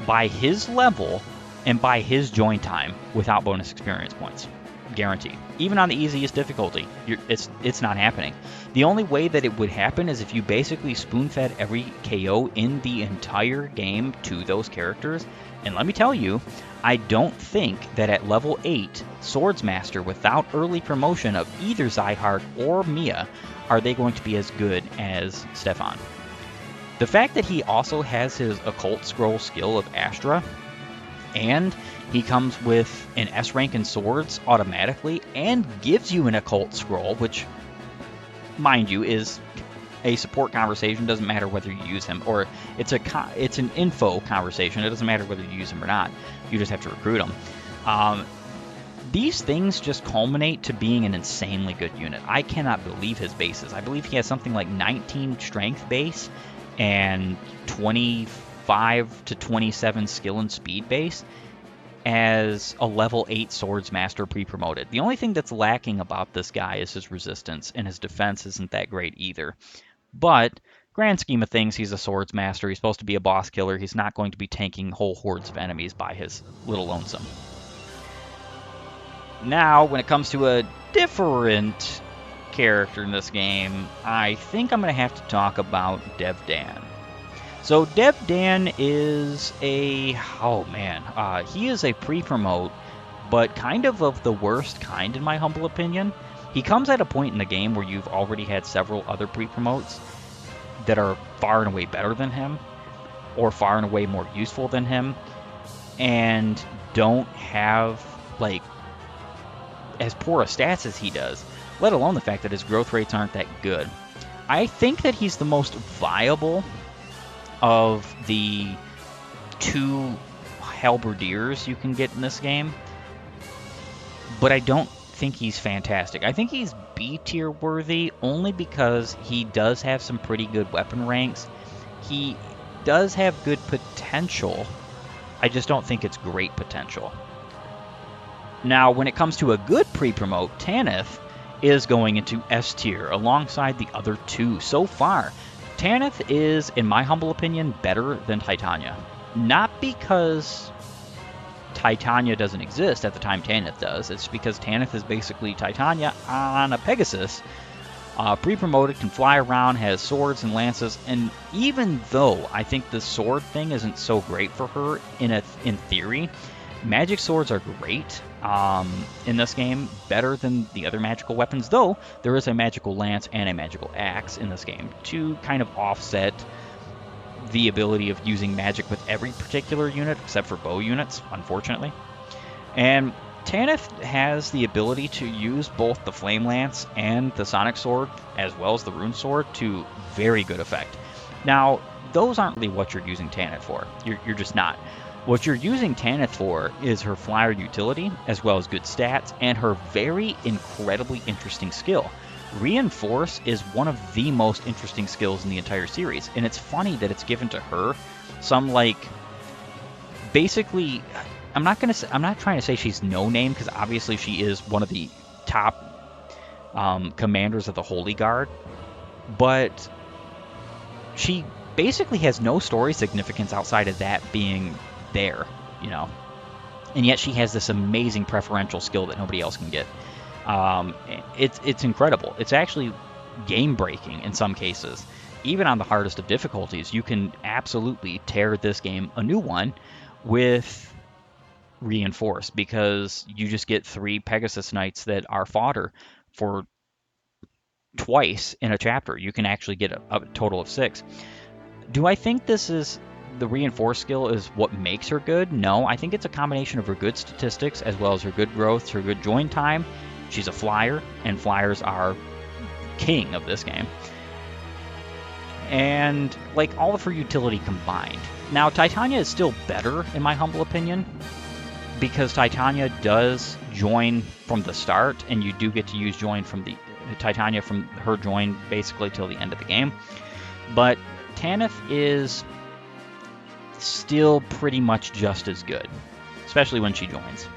by his level and by his join time without bonus experience points. Guaranteed. Even on the easiest difficulty, it's not happening. The only way that it would happen is if you basically spoon-fed every KO in the entire game to those characters. And let me tell you, I don't think that at level 8, Swordsmaster without early promotion of either Zyhard or Mia are they going to be as good as Stefan. The fact that he also has his Occult Scroll skill of Astra, and he comes with an S rank in swords automatically and gives you an Occult Scroll, which, mind you, is a support conversation. Doesn't matter whether you use him, or it's an info conversation. It doesn't matter whether you use him or not. You just have to recruit him. These things just culminate to being an insanely good unit. I cannot believe his bases. I believe he has something like 19 strength base and 25 to 27 skill and speed base as a level 8 Swordsmaster pre-promoted. The only thing that's lacking about this guy is his resistance, and his defense isn't that great either. But, grand scheme of things, he's a Swordsmaster. He's supposed to be a boss killer. He's not going to be tanking whole hordes of enemies by his little lonesome. Now, when it comes to a different character in this game, I think I'm going to have to talk about Dev Dan. So Dev Dan is he is a pre-promote, but kind of the worst kind in my humble opinion. He comes at a point in the game where you've already had several other pre-promotes that are far and away better than him, or far and away more useful than him, and don't have, like, as poor a stats as he does, let alone the fact that his growth rates aren't that good. I think that he's the most viable of the 2 halberdiers you can get in this game, but I don't think he's fantastic. I think he's B tier worthy only because he does have some pretty good weapon ranks. He does have good potential. I just don't think it's great potential. Now, when it comes to a good pre-promote, Tanith is going into S tier alongside the other 2 so far. Tanith is, in my humble opinion, better than Titania. Not because Titania doesn't exist at the time Tanith does. It's because Tanith is basically Titania on a Pegasus. Pre-promoted, can fly around, has swords and lances, and even though I think the sword thing isn't so great for her in theory, magic swords are great in this game, better than the other magical weapons, though there is a magical lance and a magical axe in this game to kind of offset the ability of using magic with every particular unit except for bow units, unfortunately. And Tanith has the ability to use both the Flame Lance and the Sonic Sword, as well as the Rune Sword, to very good effect. Now, those aren't really what you're using Tanith for. You're just not. What you're using Tanith for is her flyer utility, as well as good stats, and her very incredibly interesting skill. Reinforce is one of the most interesting skills in the entire series, and it's funny that it's given to her. Some, like, basically, I'm not trying to say she's no name, because obviously she is one of the top commanders of the Holy Guard, but she basically has no story significance outside of that being there, you know, and yet she has this amazing preferential skill that nobody else can get. It's incredible. It's actually game breaking in some cases. Even on the hardest of difficulties, you can absolutely tear this game a new one with Reinforce, because you just get 3 Pegasus Knights that are fodder for twice in a chapter. You can actually get a total of 6. Do I think the Reinforce skill is what makes her good? No, I think it's a combination of her good statistics as well as her good growth, her good join time. She's a flyer, and flyers are king of this game. And, like, all of her utility combined. Now, Titania is still better, in my humble opinion, because Titania does join from the start, and you do get to use join from Titania from her join basically till the end of the game. But Tanith is still pretty much just as good, especially when she joins.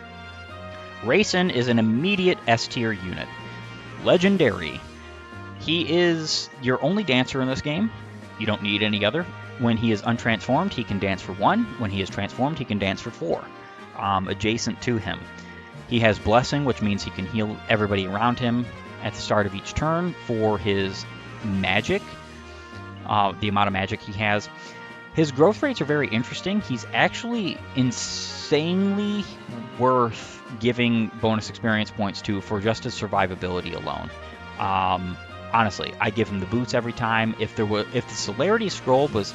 Rayson is an immediate S tier unit. Legendary. He is your only dancer in this game. You don't need any other. When he is untransformed, he can dance for 1. When he is transformed, he can dance for 4, adjacent to him. He has Blessing, which means he can heal everybody around him at the start of each turn for his magic, the amount of magic he has. His growth rates are very interesting. He's actually insanely worth giving bonus experience points to for just his survivability alone. Honestly, I give him the boots every time. If the Celerity Scroll was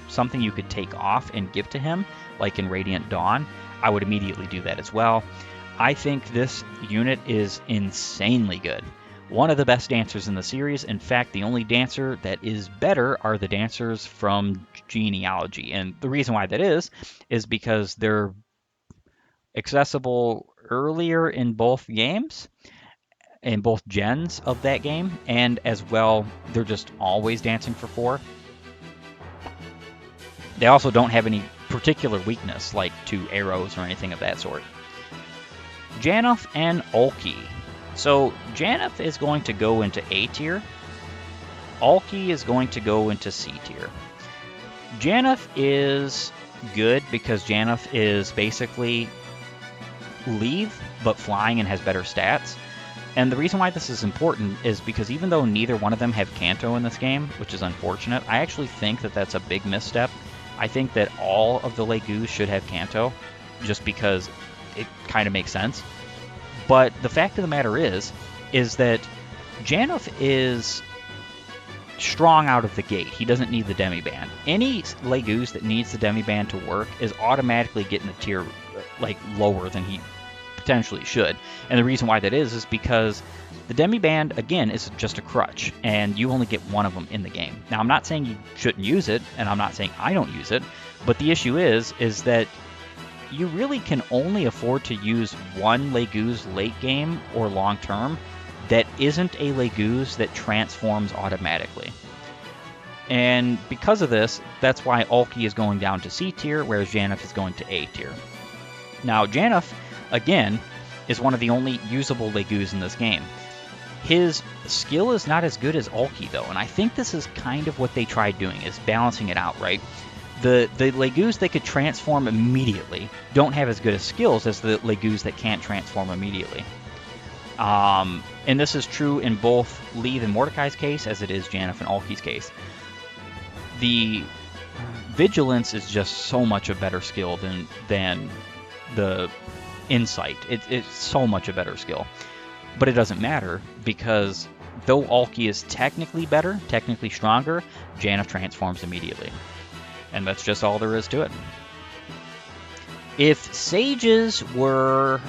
something you could take off and give to him, like in Radiant Dawn, I would immediately do that as well. I think this unit is insanely good. One of the best dancers in the series. In fact, the only dancer that is better are the dancers from Genealogy. And the reason why that is because they're accessible earlier in both games, in both gens of that game, and as well, they're just always dancing for 4. They also don't have any particular weakness, like to arrows or anything of that sort. Janeth and Ulki. So Janeth is going to go into A tier. Ulki is going to go into C tier. Janeth is good because Janeth is basically leave, but flying and has better stats. And the reason why this is important is because even though neither one of them have Canto in this game, which is unfortunate, I actually think that that's a big misstep. I think that all of the Legus should have Canto, just because it kind of makes sense. But the fact of the matter is that Janeth is strong out of the gate. He doesn't need the Demiband. Any Legus that needs the Demiband to work is automatically getting a tier like lower than he potentially should. And the reason why that is because the Demiband, again, is just a crutch, and you only get one of them in the game. Now, I'm not saying you shouldn't use it, and I'm not saying I don't use it, but the issue is that you really can only afford to use one Legus late game or long term that isn't a Legus that transforms automatically. And because of this, that's why Ulki is going down to C tier, whereas Janeth is going to A tier. Now, Janeth, again, is one of the only usable Legus in this game. His skill is not as good as Ulki, though, and I think this is kind of what they tried doing, is balancing it out, right? The Legus that could transform immediately don't have as good as skills as the Legus that can't transform immediately. And this is true in both Leave and Mordecai's case, as it is Janeth and Ulki's case. The Vigilance is just so much a better skill than the Insight. It's so much a better skill. But it doesn't matter, because though Ulki is technically better, technically stronger, Janeth transforms immediately. And that's just all there is to it. If Sages were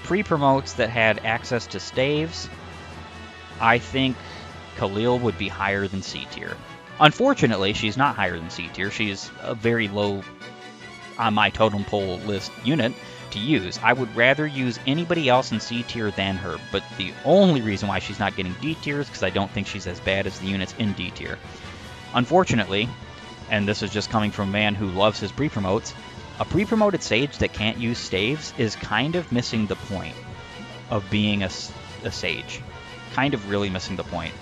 pre-promotes that had access to staves, I think Khalil would be higher than C tier. Unfortunately, she's not higher than C tier. She's a very low on my totem pole list unit to use. I would rather use anybody else in C tier than her, but the only reason why she's not getting D tier is because I don't think she's as bad as the units in D tier. Unfortunately, and this is just coming from a man who loves his pre-promotes, a pre-promoted Sage that can't use staves is kind of missing the point of being a Sage. Kind of really missing the point.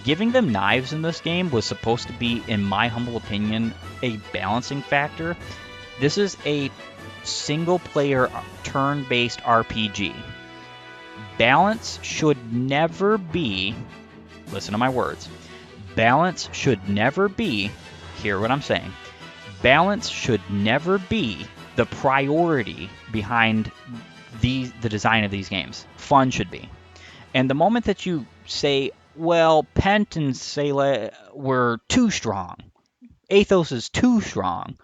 Giving them knives in this game was supposed to be, in my humble opinion, a balancing factor. This is a single-player, turn-based RPG. Balance should never be, listen to my words, balance should never be, hear what I'm saying, balance should never be the priority behind the design of these games. Fun should be. And the moment that you say, well, Pent and Seele were too strong, Athos is too strong,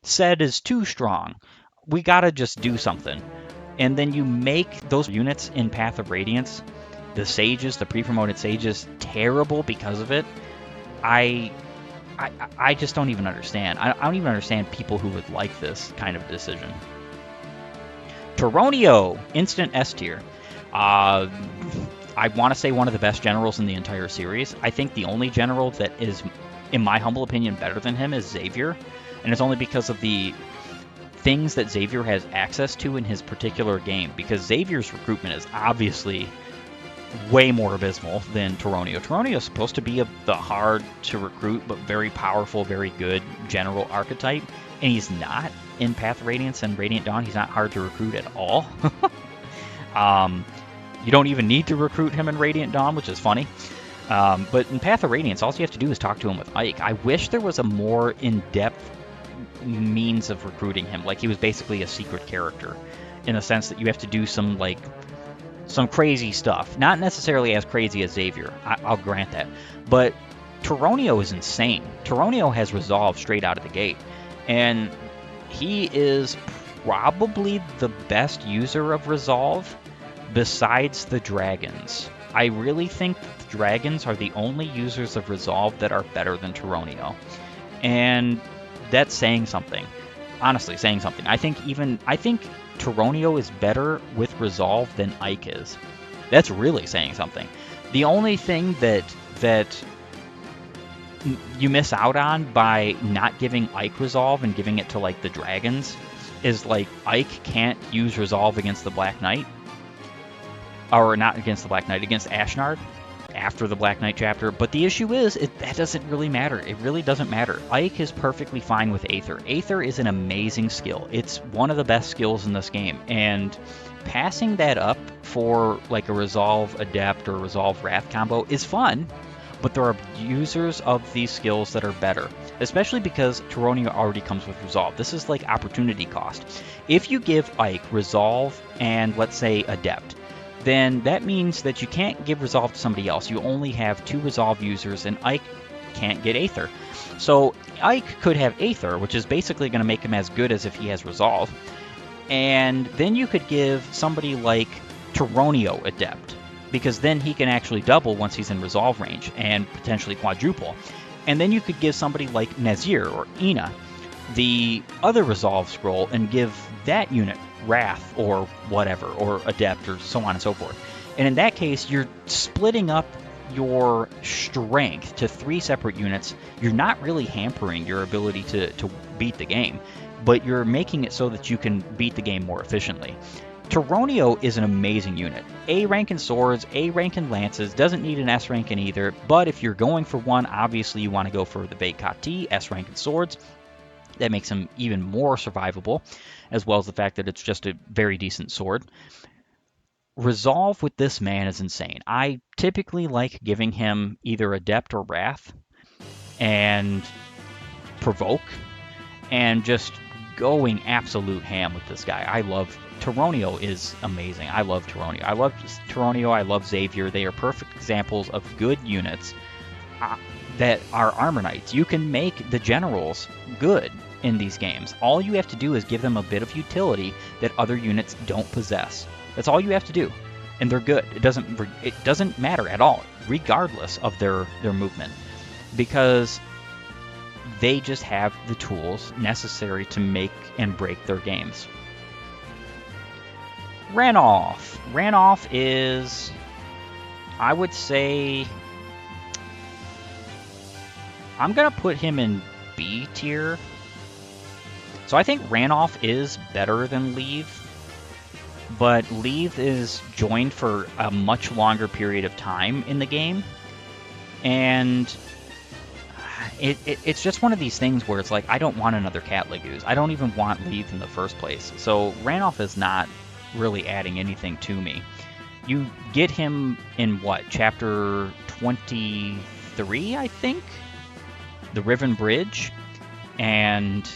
Sed is too strong, we gotta just do something. And then you make those units in Path of Radiance, the Sages, the pre-promoted Sages, terrible because of it. I just don't even understand. I don't even understand people who would like this kind of decision. Toronio, instant S tier. I want to say one of the best generals in the entire series. I think the only general that is, in my humble opinion, better than him is Xavier. And it's only because of the things that Xavier has access to in his particular game. Because Xavier's recruitment is obviously way more abysmal than Toronio. Toronio is supposed to be the hard to recruit but very powerful, very good general archetype, and he's not. in Path of Radiance and Radiant Dawn. He's not hard to recruit at all. You don't even need to recruit him in Radiant Dawn, which is funny. But in Path of Radiance, all you have to do is talk to him with Ike. I wish there was a more in-depth means of recruiting him. Like, he was basically a secret character, in the sense that you have to do some crazy stuff. Not necessarily as crazy as Xavier, I'll grant that. But Tyronio is insane. Tyronio has Resolve straight out of the gate. And he is probably the best user of Resolve besides the dragons. I really think the dragons are the only users of Resolve that are better than Tyronio. And that's saying something. Honestly, saying something. I think Tyronio is better with Resolve than Ike is. That's really saying something. The only thing that you miss out on by not giving Ike Resolve and giving it to, like, the dragons is, like, Ike can't use Resolve against the Black Knight. Or not against the Black Knight, against Ashnard after the Black Knight chapter. But the issue is, that doesn't really matter. It really doesn't matter. Ike is perfectly fine with Aether. Aether is an amazing skill. It's one of the best skills in this game. And passing that up for, like, a Resolve Adept or Resolve Wrath combo is fun. But there are users of these skills that are better. Especially because Tyronio already comes with Resolve. This is like opportunity cost. If you give Ike Resolve and, let's say, Adept, then that means that you can't give Resolve to somebody else. You only have 2 Resolve users, and Ike can't get Aether. So Ike could have Aether, which is basically going to make him as good as if he has Resolve. And then you could give somebody like Tyronio Adept, because then he can actually double once he's in Resolve range, and potentially quadruple. And then you could give somebody like Nazir or Ina the other Resolve scroll and give that unit Wrath or whatever, or Adept, or so on and so forth. And in that case, you're splitting up your strength to 3 separate units. You're not really hampering your ability to beat the game, but you're making it so that you can beat the game more efficiently. Tyronio is an amazing unit. A rank in swords, A rank in lances, doesn't need an S rank in either, but if you're going for one, obviously you want to go for the Beit-Kati, S rank in swords. That makes him even more survivable, as well as the fact that it's just a very decent sword. Resolve with this man is insane. I typically like giving him either Adept or Wrath, and Provoke, and just going absolute ham with this guy. Tyronio is amazing. I love Tyronio. I love Xavier. They are perfect examples of good units that are Armor Knights. You can make the generals good in these games. All you have to do is give them a bit of utility that other units don't possess. That's all you have to do, and they're good. It doesn't matter at all, regardless of their movement, because they just have the tools necessary to make and break their games. Ranulf. Ranulf is, I would say, I'm going to put him in B tier. So I think Ranulf is better than Leave, but Leave is joined for a much longer period of time in the game, and it's just one of these things where it's like, I don't want another Cat Legoose. I don't even want Leave in the first place. So Ranulf is not really adding anything to me. You get him in what, chapter 23, I think? The Riven Bridge, and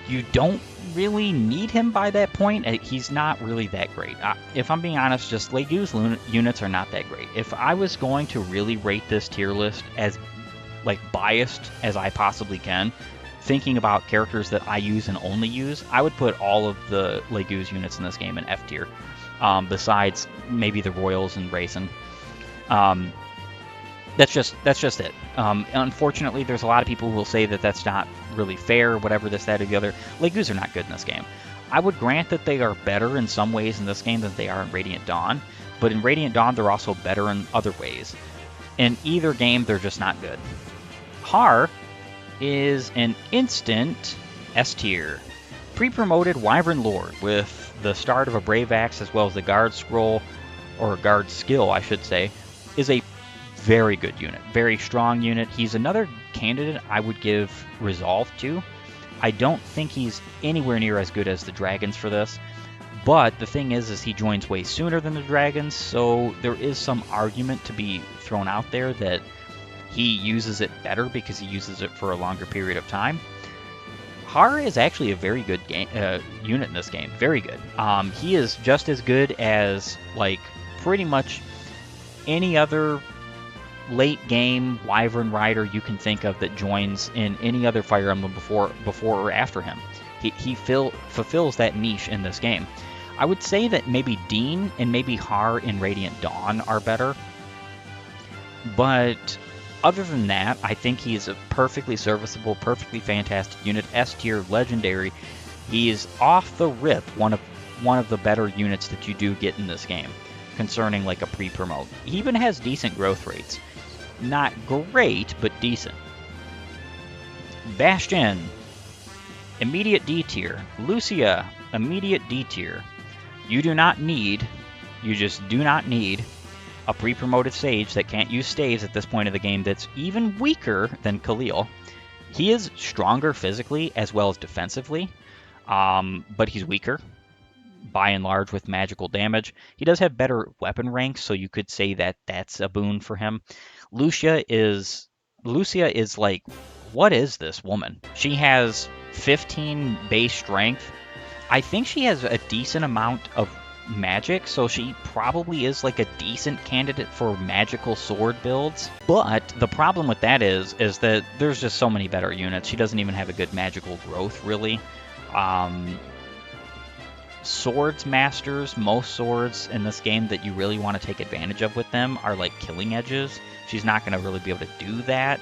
you don't really need him by that point. He's not really that great. If I'm being honest, just Legoose units are not that great. If I was going to really rate this tier list as, like, biased as I possibly can, thinking about characters that I use and only use, I would put all of the Legoose units in this game in F tier, besides maybe the Royals and Raisin. That's just it. Unfortunately, there's a lot of people who will say that that's not really fair, whatever, this, that, or the other. Legoose are not good in this game. I would grant that they are better in some ways in this game than they are in Radiant Dawn, but in Radiant Dawn, they're also better in other ways. In either game, they're just not good. Har is an instant S tier. Pre-promoted Wyvern Lord with the start of a Brave Axe as well as the Guard Scroll, or Guard Skill, I should say, is a very good unit, very strong unit. He's another candidate I would give Resolve to, I don't think he's anywhere near as good as the dragons for this. But the thing is he joins way sooner than the dragons, so there is some argument to be thrown out there that he uses it better because he uses it for a longer period of time. Har is actually a very good unit in this game. Very good. He is just as good as, like, pretty much any other late game Wyvern Rider you can think of that joins in any other Fire Emblem before or after him. He fulfills that niche in this game. I would say that maybe Dean and maybe Har in Radiant Dawn are better. But other than that, I think he's a perfectly serviceable, perfectly fantastic unit, S-tier, legendary. He is off the rip one of the better units that you do get in this game, concerning like a pre-promote. He even has decent growth rates. Not great, but decent. Bastion, immediate D tier. Lucia, immediate D tier. You just do not need a pre-promoted sage that can't use staves at this point of the game that's even weaker than Khalil. He is stronger physically as well as defensively, but he's weaker by and large with magical damage. He does have better weapon ranks, so you could say that that's a boon for him. Lucia is like, what is this woman? She has 15 base strength. I think she has a decent amount of magic, so she probably is like a decent candidate for magical sword builds. But the problem with that is that there's just so many better units. She doesn't even have a good magical growth, really. Swords masters, most swords in this game that you really want to take advantage of with them are like killing edges. She's not going to really be able to do that.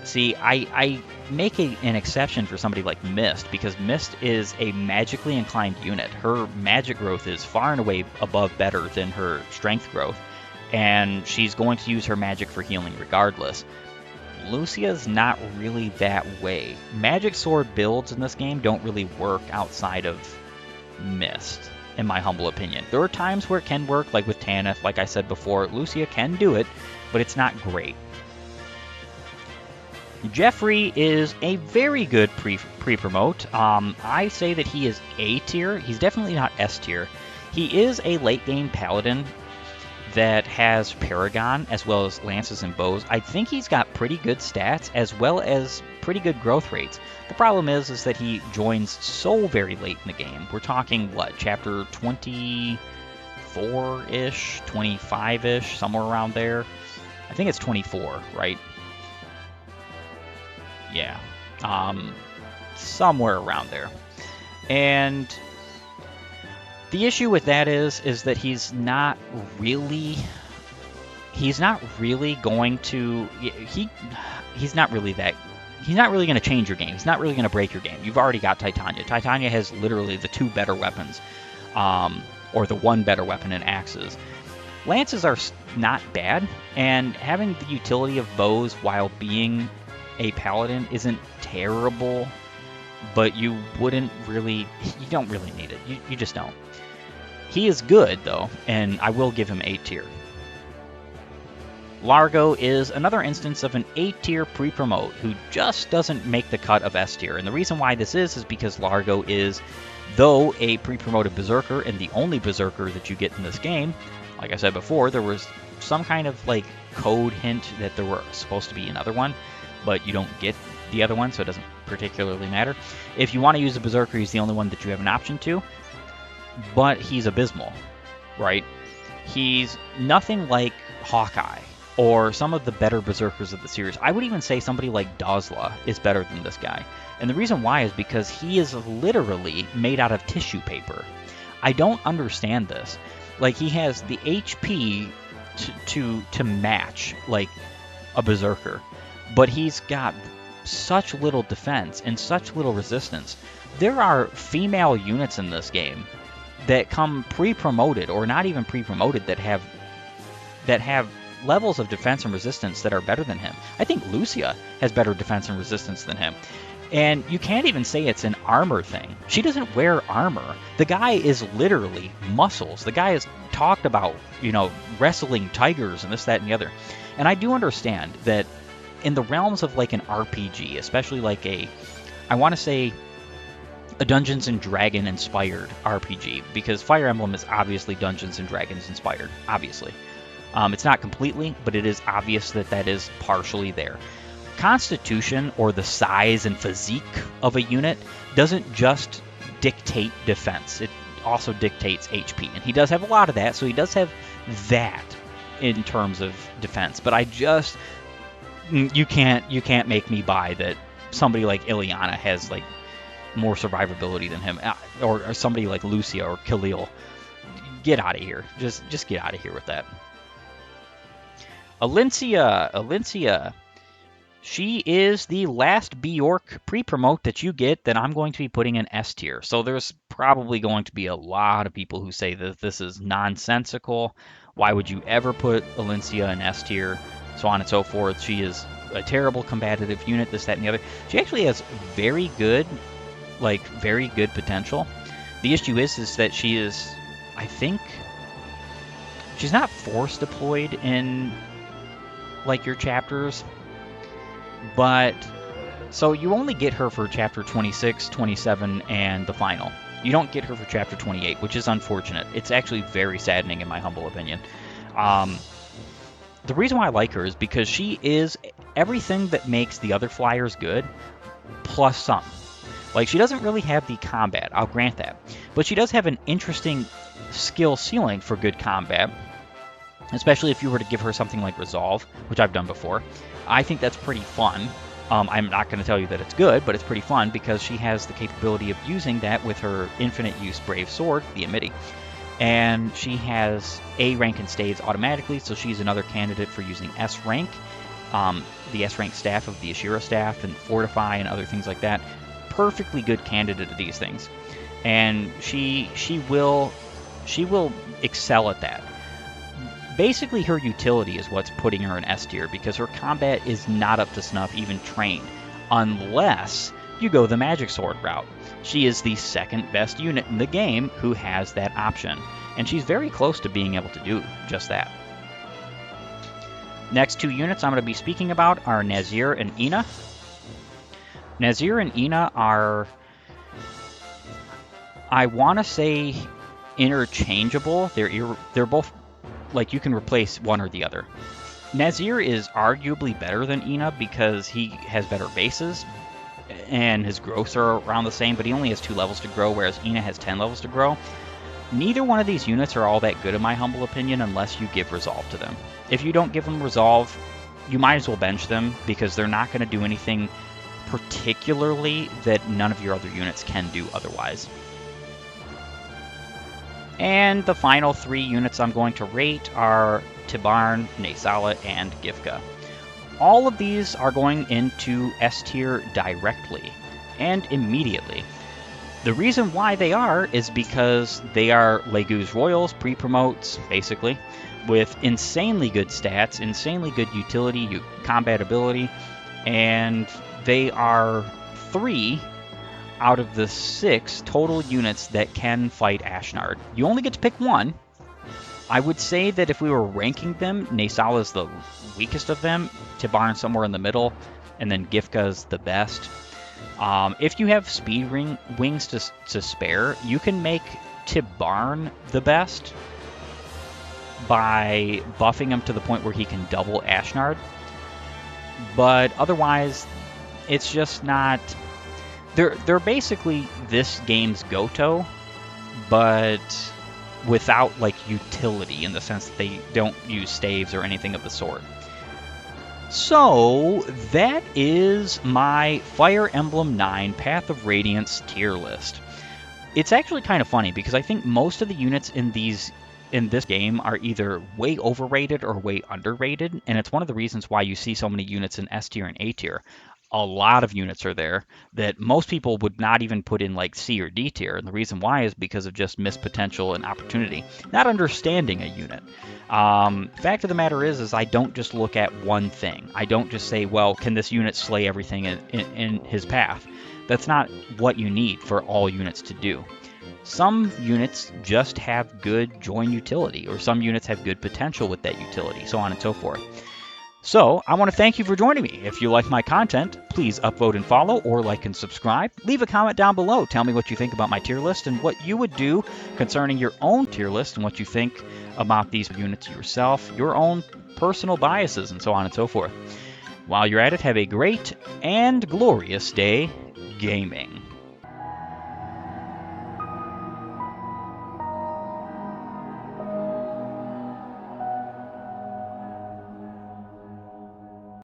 See, I make an exception for somebody like Mist, because Mist is a magically inclined unit. Her magic growth is far and away above better than her strength growth, and she's going to use her magic for healing regardless. Lucia's not really that way. Magic sword builds in this game don't really work outside of Mist, in my humble opinion. There are times where it can work, like with Tanith, like I said before. Lucia can do it, but it's not great. Jeffrey is a very good pre-promote. I say that he is A tier. He's definitely not S tier. He is a late game paladin that has Paragon as well as lances and bows. I think he's got pretty good stats as well as pretty good growth rates. The problem is that he joins so very late in the game. We're talking, what, chapter 24-ish, 25-ish, somewhere around there. I think it's 24, right? Yeah, somewhere around there. And the issue with that is that he's not really going to he's not really going to change your game. He's not really going to break your game. You've already got Titania. Titania has literally the 2 better weapons, or the 1 better weapon in axes. Lances are not bad, and having the utility of bows while being a paladin isn't terrible, but you don't really need it. You just don't. He is good, though, and I will give him A tier. Largo is another instance of an A tier pre-promote who just doesn't make the cut of S tier, and the reason why this is because Largo is, though a pre-promoted berserker and the only berserker that you get in this game, like I said before, there was some kind of like code hint that there were supposed to be another one, but you don't get the other one, so it doesn't particularly matter. If you want to use a berserker, he's the only one that you have an option to, but he's abysmal, right? He's nothing like Hawkeye or some of the better berserkers of the series. I would even say somebody like Dazla is better than this guy, and the reason why is because he is literally made out of tissue paper. I don't understand this. Like, he has the HP to match like a berserker, but he's got such little defense and such little resistance. There are female units in this game that come pre-promoted or not even pre-promoted that have levels of defense and resistance that are better than him. I think Lucia has better defense and resistance than him. And you can't even say it's an armor thing. She doesn't wear armor. The guy is literally muscles. The guy has talked about, wrestling tigers and this, that, and the other. And I do understand that in the realms of like an RPG, especially like a I want to say a Dungeons and Dragon inspired RPG, because Fire Emblem is obviously Dungeons and Dragons inspired, obviously. It's not completely, but it is obvious that that is partially there. Constitution, or the size and physique of a unit, doesn't just dictate defense. It also dictates HP, and he does have a lot of that, so he does have that in terms of defense. But you can't make me buy that somebody like Ileana has like more survivability than him, or somebody like Lucia or Khalil. Get out of here. Just get out of here with that. Alencia, she is the last Bjork pre-promote that you get that I'm going to be putting in S tier. So there's probably going to be a lot of people who say that this is nonsensical. Why would you ever put Alencia in S tier? So on and so forth. She is a terrible combative unit, this, that, and the other. She actually has very good potential. The issue is that she is, I think, she's not force deployed in like your chapters, but so you only get her for chapter 26, 27, and the final. You don't get her for chapter 28, which is unfortunate. It's actually very saddening in my humble opinion. The reason why I like her is because she is everything that makes the other flyers good, plus some. Like, she doesn't really have the combat, I'll grant that. But she does have an interesting skill ceiling for good combat, especially if you were to give her something like Resolve, which I've done before. I think that's pretty fun. I'm not going to tell you that it's good, but it's pretty fun because she has the capability of using that with her infinite use Brave Sword, the Amity. And she has A rank and staves automatically, so she's another candidate for using S rank. The S rank staff of the Ashira staff and Fortify and other things like that. Perfectly good candidate at these things. And she will excel at that. Basically, her utility is what's putting her in S tier, because her combat is not up to snuff, even trained, unless you go the Magic Sword route. She is the second best unit in the game who has that option, and she's very close to being able to do just that. Next two units I'm going to be speaking about are Nazir and Ina. Nazir and Ina are, I want to say, interchangeable. They're both, like, you can replace one or the other. Nazir is arguably better than Ina because he has better bases and his growths are around the same, but he only has 2 levels to grow, whereas Ina has 10 levels to grow. Neither one of these units are all that good in my humble opinion unless you give Resolve to them. If you don't give them Resolve, you might as well bench them because they're not going to do anything particularly that none of your other units can do otherwise. And the final 3 units I'm going to rate are Tibarn, Naysala, and Gifka. All of these are going into S tier directly and immediately. The reason why they are is because they are Legu's Royals, pre-promotes, basically, with insanely good stats, insanely good utility, combat ability, and they are 3 out of the 6 total units that can fight Ashnard. You only get to pick one. I would say that if we were ranking them, Naysala is the weakest of them, Tibarn somewhere in the middle, and then Gifka's the best. If you have speed wings to spare, you can make Tibarn the best by buffing him to the point where he can double Ashnard. But otherwise, it's just not... They're basically this game's Goto, but without, like, utility in the sense that they don't use staves or anything of the sort. So, that is my Fire Emblem 9 Path of Radiance tier list. It's actually kind of funny because I think most of the units in this game are either way overrated or way underrated, and it's one of the reasons why you see so many units in S tier and A tier. A lot of units are there that most people would not even put in like C or D tier, and the reason why is because of just missed potential and opportunity, not understanding a unit. Fact of the matter is I don't just look at one thing. I don't just say, well, can this unit slay everything in his path? That's not what you need for all units to do. Some units just have good join utility, or some units have good potential with that utility, so on and so forth. So, I want to thank you for joining me. If you like my content, please upvote and follow, or like and subscribe. Leave a comment down below. Tell me what you think about my tier list and what you would do concerning your own tier list and what you think about these units yourself, your own personal biases, and so on and so forth. While you're at it, have a great and glorious day gaming.